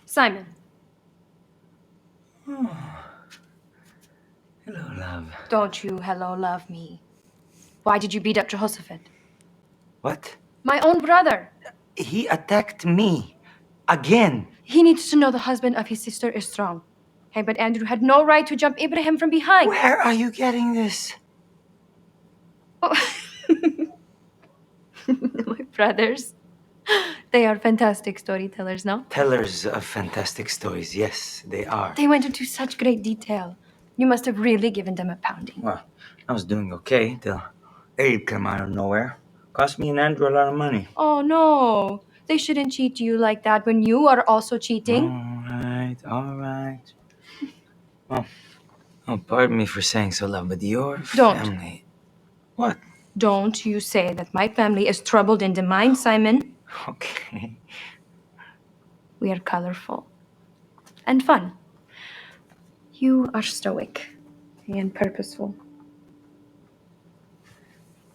Simon. Oh. Hello, love. Don't you hello love me. Why did you beat up Jehoshaphat? What? My own brother. He attacked me. Again. He needs to know the husband of his sister is strong. Hey, but Andrew had no right to jump Abraham from behind. Where are you getting this? Oh. My brothers. They are fantastic storytellers, no? Tellers of fantastic stories, yes, they are. They went into such great detail. You must have really given them a pounding. Well, I was doing okay till Abe came out of nowhere. Cost me and Andrew a lot of money. Oh, no. They shouldn't cheat you like that when you are also cheating. All right. Oh, pardon me for saying so, love, but your Don't. family... What? Don't you say that my family is troubled in the mind, Simon. Okay. We are colorful and fun. You are stoic and purposeful.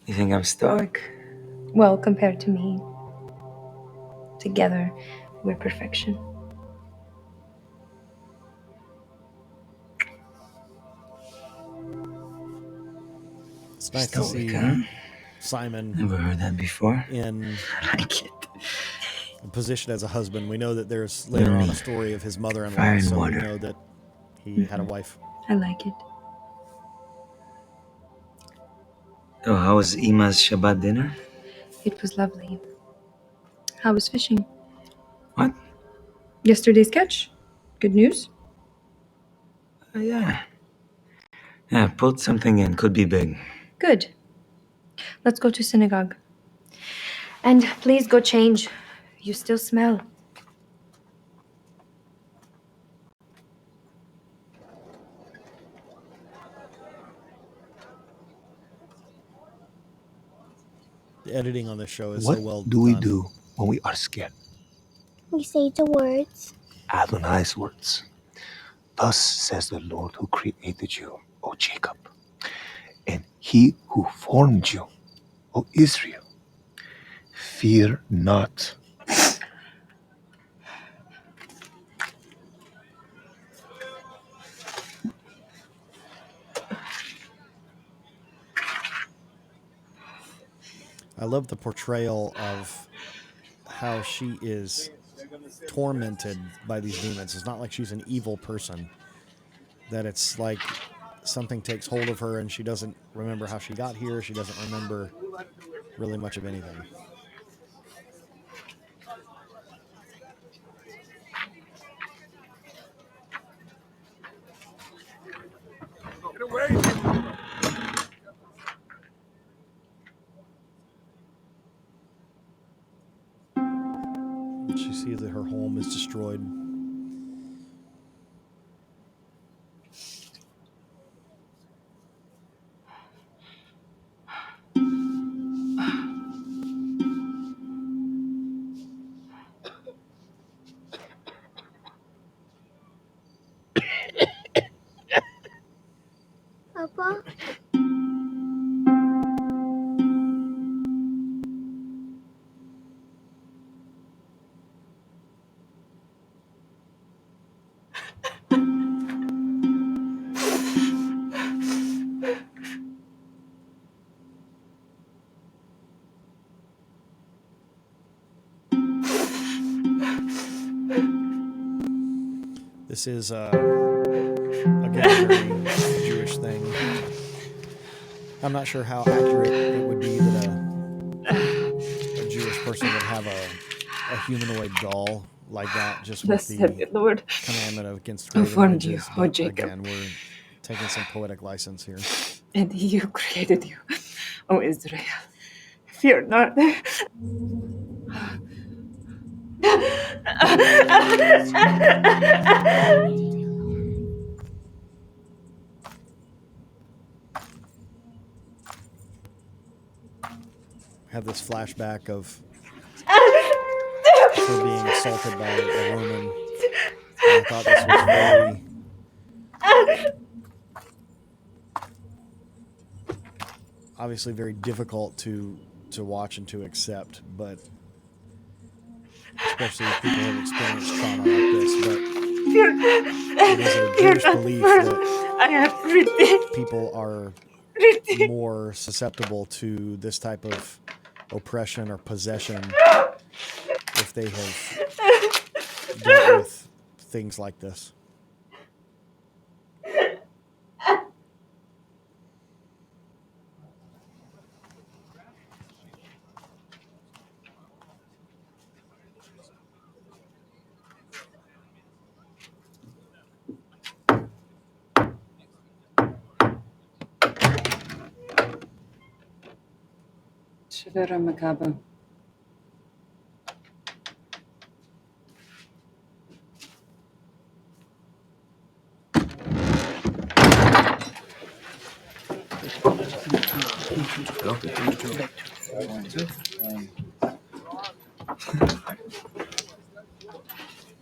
You think I'm stoic? Well, compared to me. Together, we're perfection. It's nice to see Simon. Never heard that before. In I like it. A position as a husband. We know that there's later on a story of his mother-in-law, Fire and so water. we know that he had a wife. I like it. Oh, how was Ima's Shabbat dinner? It was lovely. How was fishing? What? Yesterday's catch. Good news? Oh, yeah. Yeah, pulled something in. Could be big. Good. Let's go to synagogue. And please go change. You still smell. The editing on this show is What so well do we done. do when we are scared? We say the words. Adonai's words. Thus says the Lord who created you, O Jacob, and he who formed you, O Israel. Fear not. I love the portrayal of how she is tormented by these demons. It's not like she's an evil person. That it's like something takes hold of her and she doesn't remember how she got here. She doesn't remember really much of anything. Get away! She sees that her home is destroyed. Papa? This is, again, a very Jewish thing. I'm not sure how accurate it would be that a Jewish person would have a humanoid doll like that, just with Thus said the Lord, commandment against who graven formed you, images. O But Jacob. again, we're taking some poetic license here. And he who created you, O Israel. Fear not. Have this flashback of her being assaulted by a Roman. And I thought this was very obviously very difficult to watch and to accept, but especially if people have experienced trauma like this. But it is a Jewish belief that people are more susceptible to this type of oppression or possession if they have dealt with things like this. Shivera Makaba.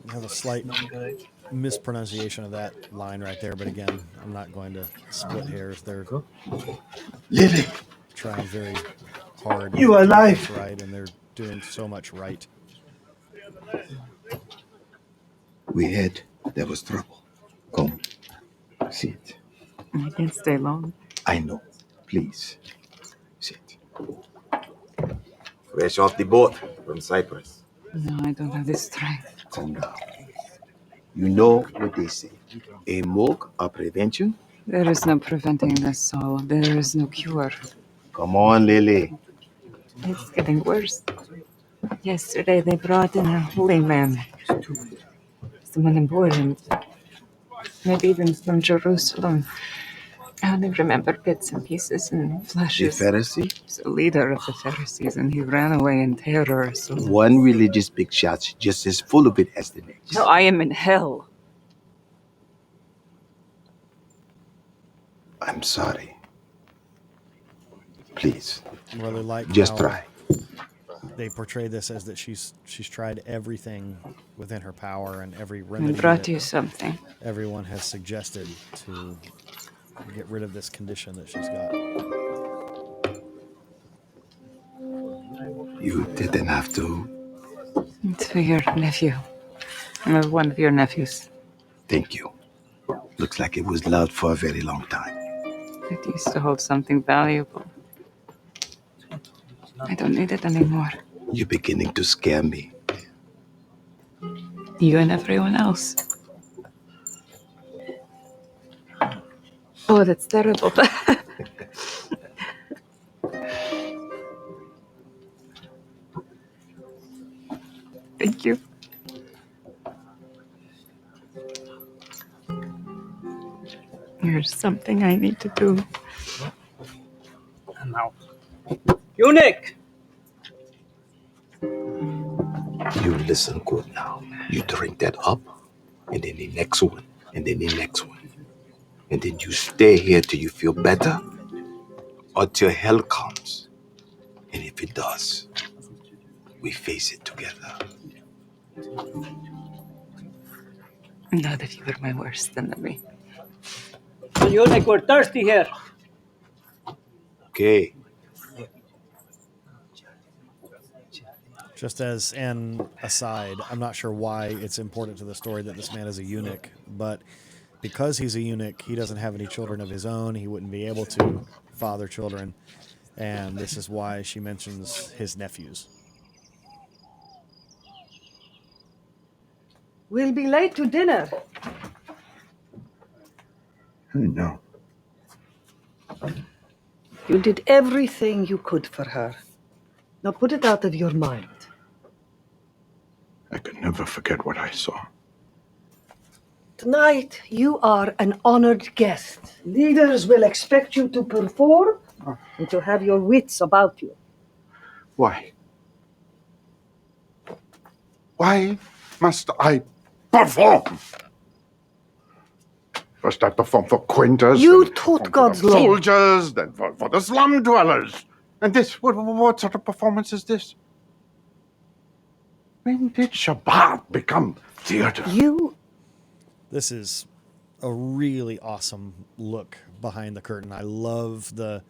I have a slight mispronunciation of that line right there, but again, I'm not going to split hairs. They're Lily, trying very hard You to get alive? this right, and they're doing so much right. We had, there was trouble. Come, see it. I can't stay long. I know. Please, sit. Fresh off the boat from Cyprus. No, I don't have the strength. Calm down. You know what they say. A mug a prevention? There is no preventing this, Saul. There is no cure. Come on, Lily. It's getting worse. Yesterday they brought in a holy man. Someone important. Maybe even from Jerusalem. I only remember bits and pieces and The flashes. Pharisee? He's the leader of the Pharisees, and he ran away in terror. So One religious big shot's just as full of it as the next. no, I am in hell. I'm sorry. Please, I really like just how try. they portray this as that she's tried everything within her power and every I remedy brought that you something. everyone has suggested to get rid of this condition that she's got. You didn't have to. It's for your nephew. One of your nephews. Thank you. Looks like it was loved for a very long time. It used to hold something valuable. I don't need it anymore. You're beginning to scare me. You and everyone else. Oh, that's terrible. Thank you. There's something I need to do. And now. Eunuch! You listen good now. You drink that up, and then the next one, and then the next one. And then you stay here till you feel better, or till hell comes. And if it does, we face it together. Not if you were my worst enemy. So Eunuch, we're thirsty here. Okay. Just as an aside, I'm not sure why it's important to the story that this man is a eunuch, but because he's a eunuch, he doesn't have any children of his own. He wouldn't be able to father children, and this is why she mentions his nephews. We'll be late to dinner. No. You did everything you could for her. Now put it out of your mind. I could never forget what I saw. Tonight, you are an honored guest. Leaders will expect you to perform and to have your wits about you. Why? Why must I perform? First I perform for Quinters. You then taught perform for God's the law. soldiers, then for the slum dwellers. And this, what sort of performance is this? When did Shabbat become theater? This is a really awesome look behind the curtain. I love the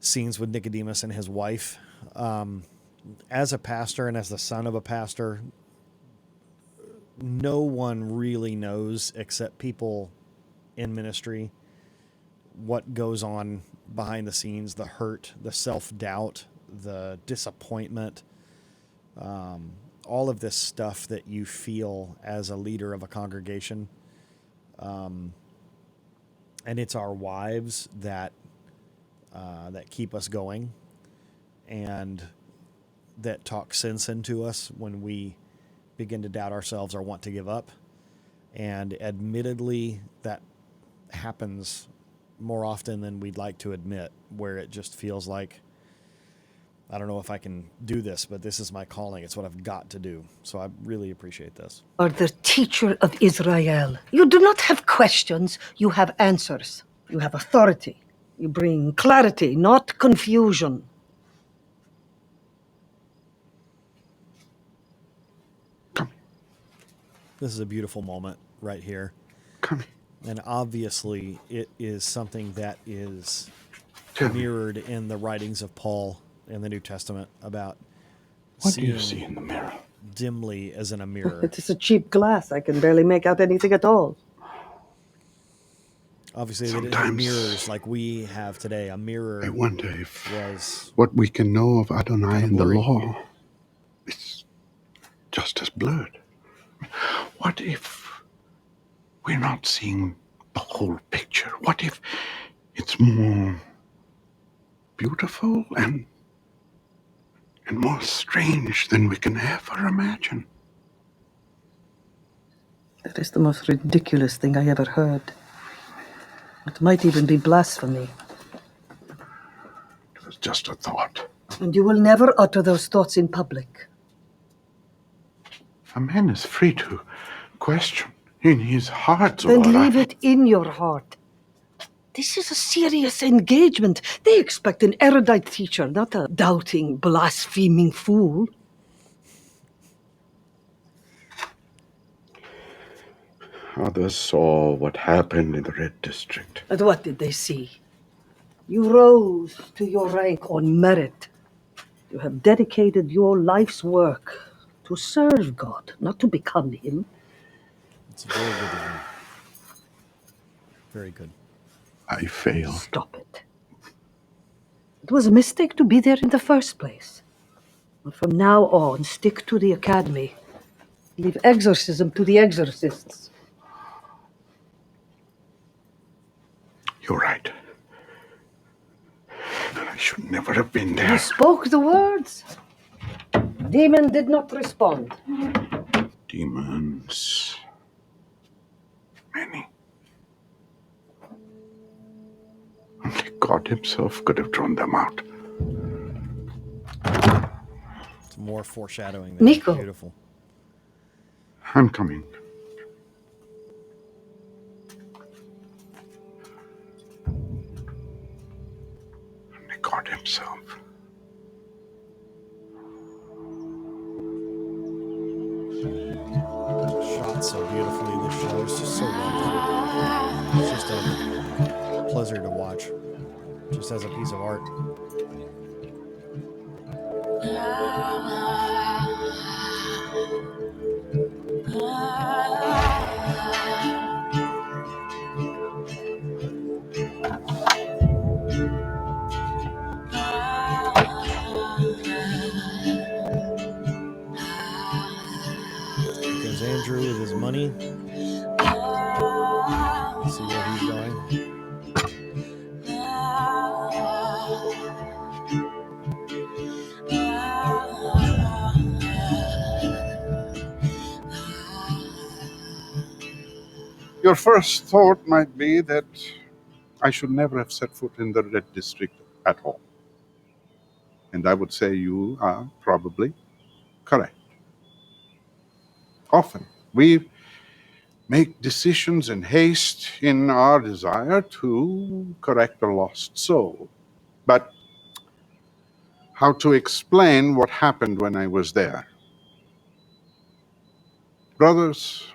scenes with Nicodemus and his wife. As a pastor and as the son of a pastor, no one really knows except people in ministry what goes on behind the scenes, the hurt, the self-doubt, the disappointment, all of this stuff that you feel as a leader of a congregation. And it's our wives that keep us going and that talk sense into us when we begin to doubt ourselves or want to give up. And admittedly, that happens more often than we'd like to admit, where it just feels like, I don't know if I can do this, but this is my calling. It's what I've got to do. So I really appreciate this. Are the teacher of Israel. You do not have questions, you have answers. You have authority. You bring clarity, not confusion. This is a beautiful moment right here. Come. And obviously it is something that is mirrored in the writings of Paul in the New Testament about What do you seeing see in the mirror? dimly as in a mirror. It is a cheap glass. I can barely make out anything at all. Obviously, they didn't have mirrors like we have today. A mirror. I wonder if was what we can know of Adonai and the blurry. law is just as blurred. What if we're not seeing the whole picture? What if it's more beautiful and more strange than we can ever imagine? That is the most ridiculous thing I ever heard. It might even be blasphemy. It was just a thought. And you will never utter those thoughts in public. A man is free to question in his heart. Then Zora. leave it in your heart. This is a serious engagement. They expect an erudite teacher, not a doubting, blaspheming fool. Others saw what happened in the Red District. And what did they see? You rose to your rank on merit. You have dedicated your life's work to serve God, not to become Him. It's a very good line. Very good. I failed. Stop it. It was a mistake to be there in the first place. But from now on, stick to the academy. Leave exorcism to the exorcists. You're right. I should never have been there. You spoke the words. Demon did not respond. Demons. Many. Only God himself could have drawn them out. It's more foreshadowing than Nico. beautiful. I'm coming. Only God himself. Shot so beautifully. This show is just so well done. It's just a pleasure to watch. Just as a piece of art. Here goes Andrew with his money. Let's see where he's going. Your first thought might be that I should never have set foot in the Red District at all. And I would say you are probably correct. Often we make decisions in haste in our desire to correct a lost soul. But how to explain what happened when I was there? Brothers,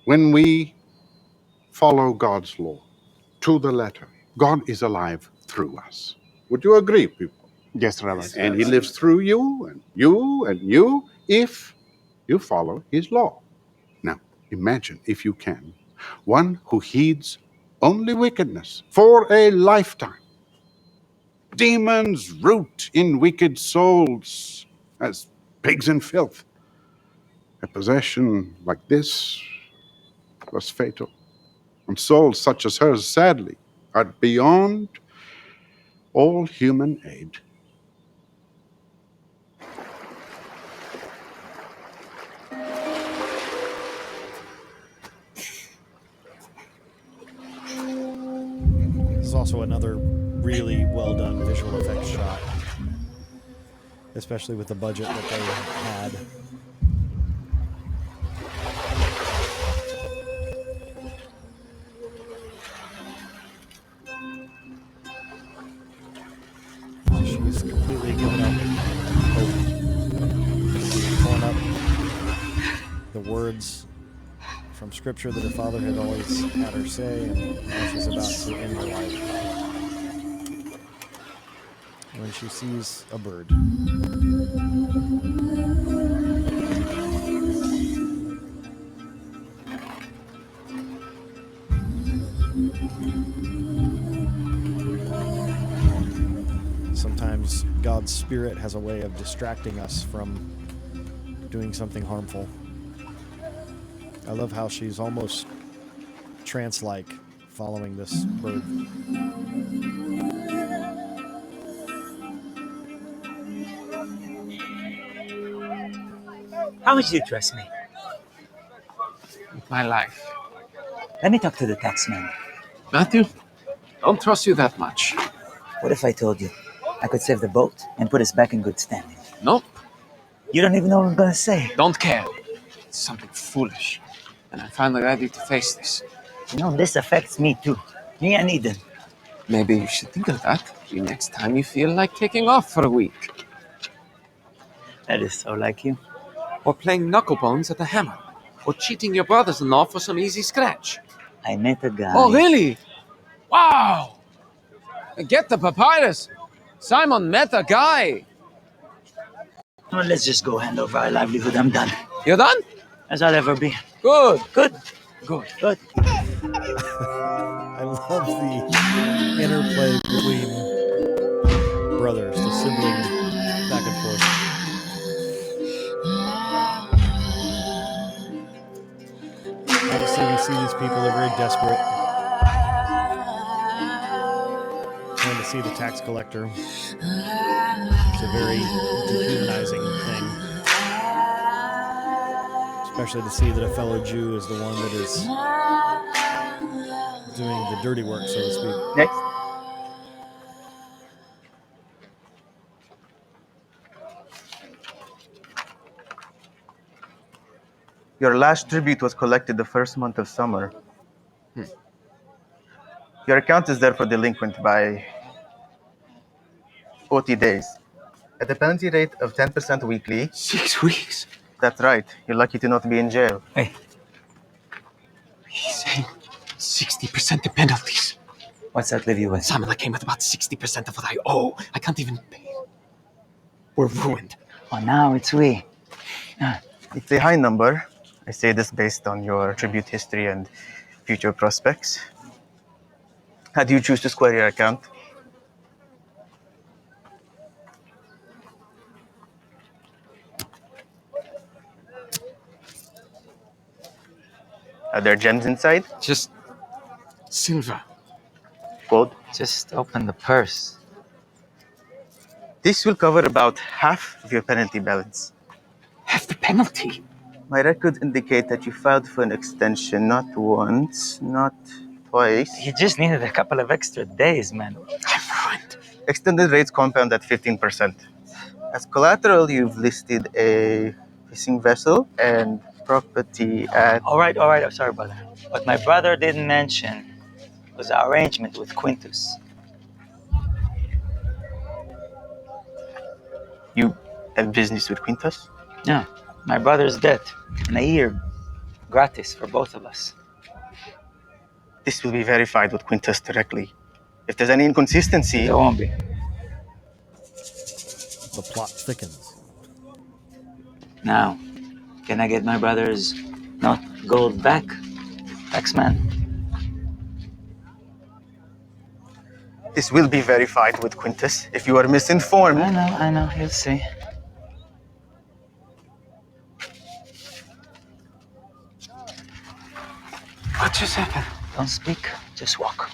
when we follow God's law to the letter, God is alive through us. Would you agree, people? Yes, Rabbi. And he lives through you and you and you if you follow his law. Now, imagine, if you can, one who heeds only wickedness for a lifetime. Demons root in wicked souls as pigs in filth. A possession like this was fatal. And souls such as hers, sadly, are beyond all human aid. This is also another really well done visual effects shot, especially with the budget that they had. She's completely given up hope. She's torn up the words from scripture that her father had always had her say, and now she's about to end her life when she sees a bird. sometimes God's Spirit has a way of distracting us from doing something harmful. I love how she's almost trance-like following this bird. How much do you trust me? With my life. Let me talk to the taxman. Matthew, don't trust you that much. What if I told you I could save the boat and put us back in good standing? Nope. You don't even know what I'm gonna say. Don't care. It's something foolish. And I'm finally ready to face this. You know, this affects me too. Me and Eden. Maybe you should think of that the next time you feel like taking off for a week. That is so like you. Or playing knucklebones at the hammer. Or cheating your brothers-in-law for some easy scratch. I met a guy. Oh, really? Wow! Get the papyrus! Simon met a guy! Well, let's just go hand over our livelihood. I'm done. You're done? As I'll ever be. Good. Good. Good. Good. I love the interplay between brothers, the sibling back and forth. Obviously, we see these people are very desperate. Trying to see the tax collector. It's a very dehumanizing thing. Especially to see that a fellow Jew is the one that is doing the dirty work, so to speak. Next. Your last tribute was collected the first month of summer. Your account is therefore delinquent by 40 days. At a penalty rate of 10% weekly. 6 weeks? That's right. You're lucky to not be in jail. Hey. He's saying 60% the penalties. What's that leave you with? Simon, I came with about 60% of what I owe. I can't even pay. We're ruined. Oh, now it's we. It's a high number. I say this based on your tribute history and future prospects. How do you choose to square your account? Are there gems inside? Just silver. Gold? Just open the purse. This will cover about half of your penalty balance. Half the penalty? My records indicate that you filed for an extension not once, not twice. You just needed a couple of extra days, man. I'm ruined. Extended rates compound at 15%. As collateral, you've listed a fishing vessel and property at... All right. I'm sorry, brother. What my brother didn't mention was our arrangement with Quintus. You have business with Quintus? Yeah. My brother's dead. In a year. Gratis for both of us. This will be verified with Quintus directly. If there's any inconsistency... There won't be. The plot thickens. Now, can I get my brother's not gold back, taxman? This will be verified with Quintus. If you are misinformed... I know. He'll see. What just happened? Don't speak, just walk.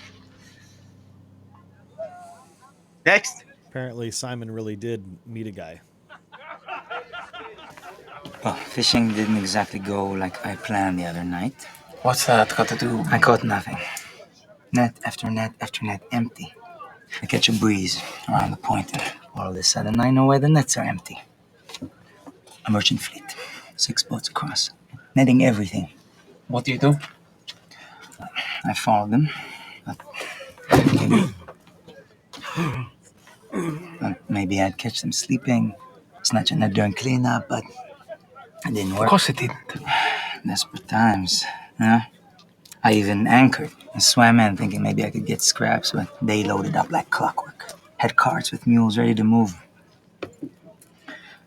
Next. Apparently, Simon really did meet a guy. Well, fishing didn't exactly go like I planned the other night. What's that got to do? I caught nothing. Net after net after net empty. I catch a breeze around the point, and all of a sudden I know where the nets are empty. A merchant fleet. 6 boats across. Netting everything. What do you do? I followed them. Maybe I'd catch them sleeping, snatch a net during cleanup, but it didn't work. Of course it didn't. Desperate times, huh? I even anchored and swam in thinking maybe I could get scraps, but they loaded up like clockwork. Had carts with mules ready to move.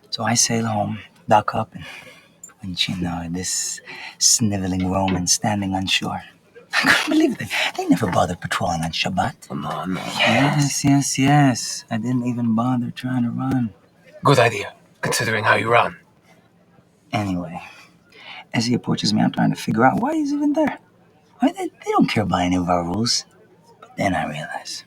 So I sail home, dock up, and wouldn't you know, this sniveling Roman standing on shore. I couldn't believe it. They never bothered patrolling on Shabbat. Come on, no. Yes. I didn't even bother trying to run. Good idea, considering how you run. Anyway, as he approaches me, I'm trying to figure out why he's even there. Why they don't care about any of our rules. But then I realize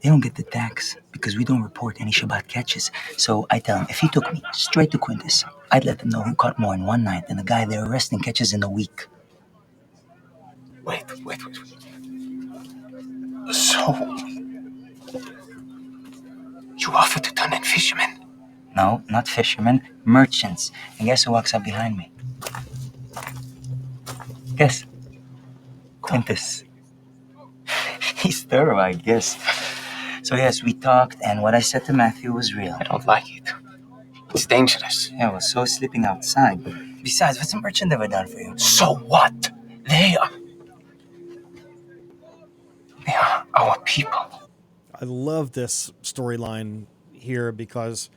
they don't get the tax because we don't report any Shabbat catches. So I tell him if he took me straight to Quintus, I'd let them know who caught more in one night than the guy they're arresting catches in a week. Wait. So, you offered to turn in fishermen? No, not fishermen, merchants. And guess who walks up behind me? Guess. Quintus. He's thorough, I guess. So yes, we talked, and what I said to Matthew was real. I don't like it. It's dangerous. Yeah, well, so is sleeping outside. Besides, what's a merchant ever done for you? So what? They are our people. I love this storyline here because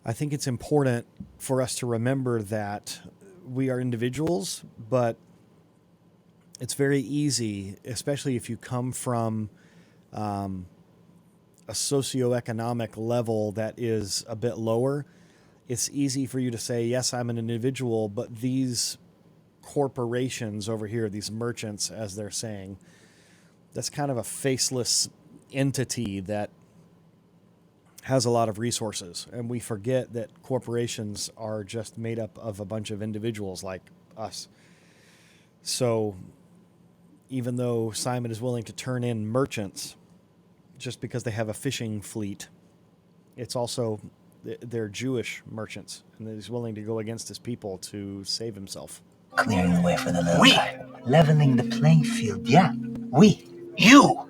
I think it's important for us to remember that we are individuals, but it's very easy, especially if you come from a socioeconomic level that is a bit lower. It's easy for you to say, yes, I'm an individual, but these corporations over here, these merchants, as they're saying, that's kind of a faceless entity that has a lot of resources. And we forget that corporations are just made up of a bunch of individuals like us. So even though Simon is willing to turn in merchants just because they have a fishing fleet, it's also they're Jewish merchants, and he's willing to go against his people to save himself. Clearing the way for the little guy. Leveling the playing field, yeah. You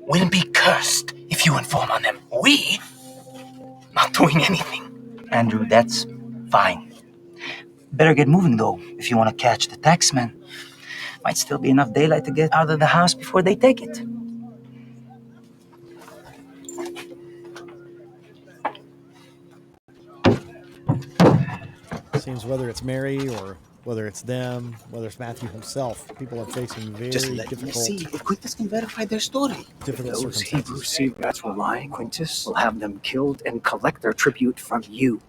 will be cursed if you inform on them. We not doing anything. Andrew, that's fine. Better get moving, though, if you want to catch the taxman. Might still be enough daylight to get out of the house before they take it. Seems whether it's Mary or whether it's them, whether it's Matthew himself, people are facing very Just let difficult. me see if Quintus can verify their story. Difficult Those circumstances. Hebrew sea rats will lie, Quintus. We'll have them killed and collect their tribute from you.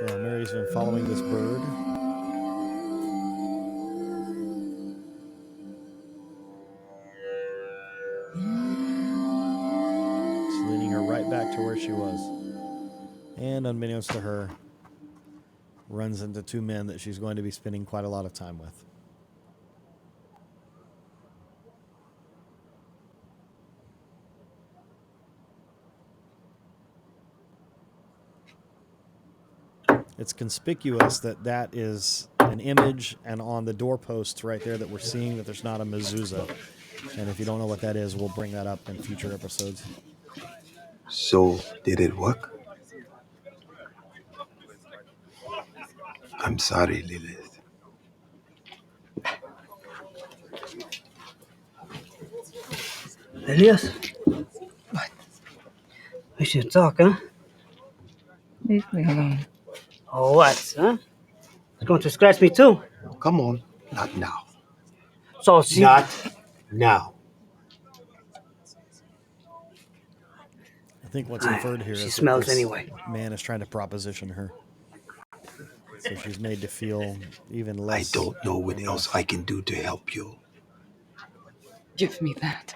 So Mary's been following this bird. It's leading her right back to where she was. And unbeknownst to her, runs into two men that she's going to be spending quite a lot of time with. It's conspicuous that that is an image, and on the doorposts right there that we're seeing that there's not a mezuzah. And if you don't know what that is, we'll bring that up in future episodes. So, did it work? I'm sorry, Lilith. Elias? What? We should talk, huh? Leave me alone. Oh, what, huh? It's going to scratch me too. Come on, not now. So she... Not now. I think what's inferred here she is smells that this anyway. man is trying to proposition her. So she's made to feel even less. I don't know what else I can do to help you. Give me that.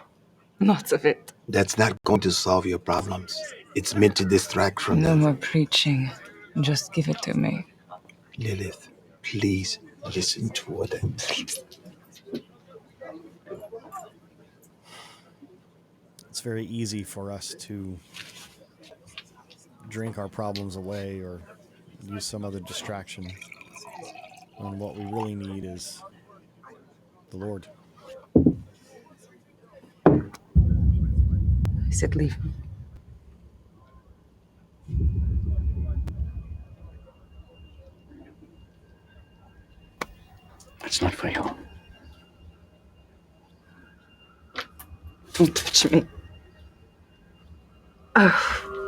Lots of it. That's not going to solve your problems. It's meant to distract from No them. more preaching. Just give it to me. Lilith, please listen to what I'm saying. It's very easy for us to drink our problems away or use some other distraction when what we really need is the Lord. I said leave. It's not for you. Don't touch me.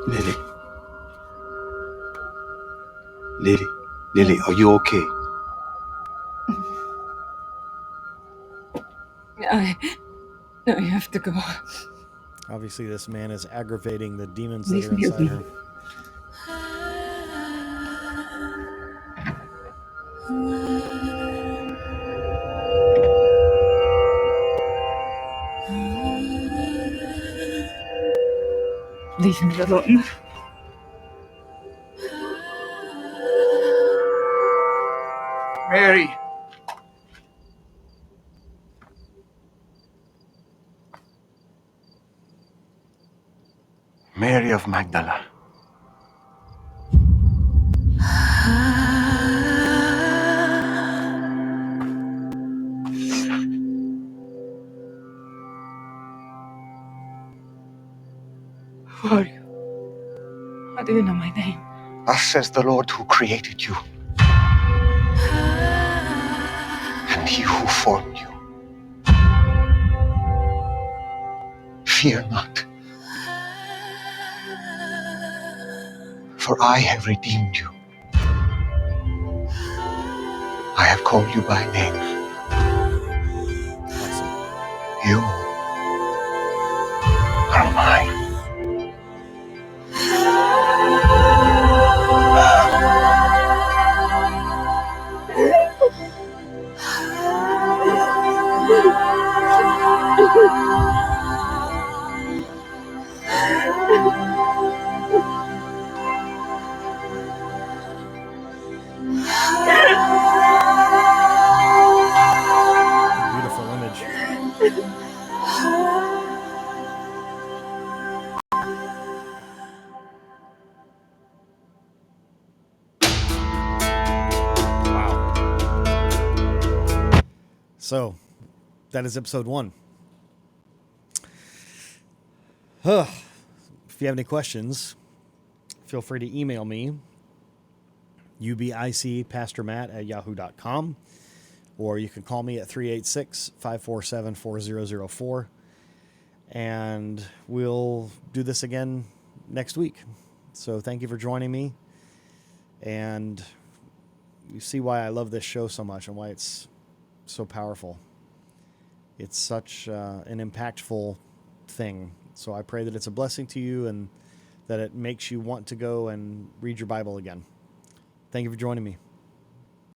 Lily. Lily. Lily, are you okay? I have to go. Obviously, this man is aggravating the demons that Leave are me inside alone. her. Leave me alone. Mary. Mary of Magdala. Who are you? How do you know my name? Thus says the Lord who created you, and he who formed you. Fear not, for I have redeemed you. I have called you by name. You are mine. Beautiful image. So, that is episode 1. If you have any questions, feel free to email me, ubicpastormatt@yahoo.com, or you can call me at 386-547-4004, and we'll do this again next week. So thank you for joining me, and you see why I love this show so much and why it's so powerful. It's such an impactful thing. So I pray that it's a blessing to you and that it makes you want to go and read your Bible again. Thank you for joining me.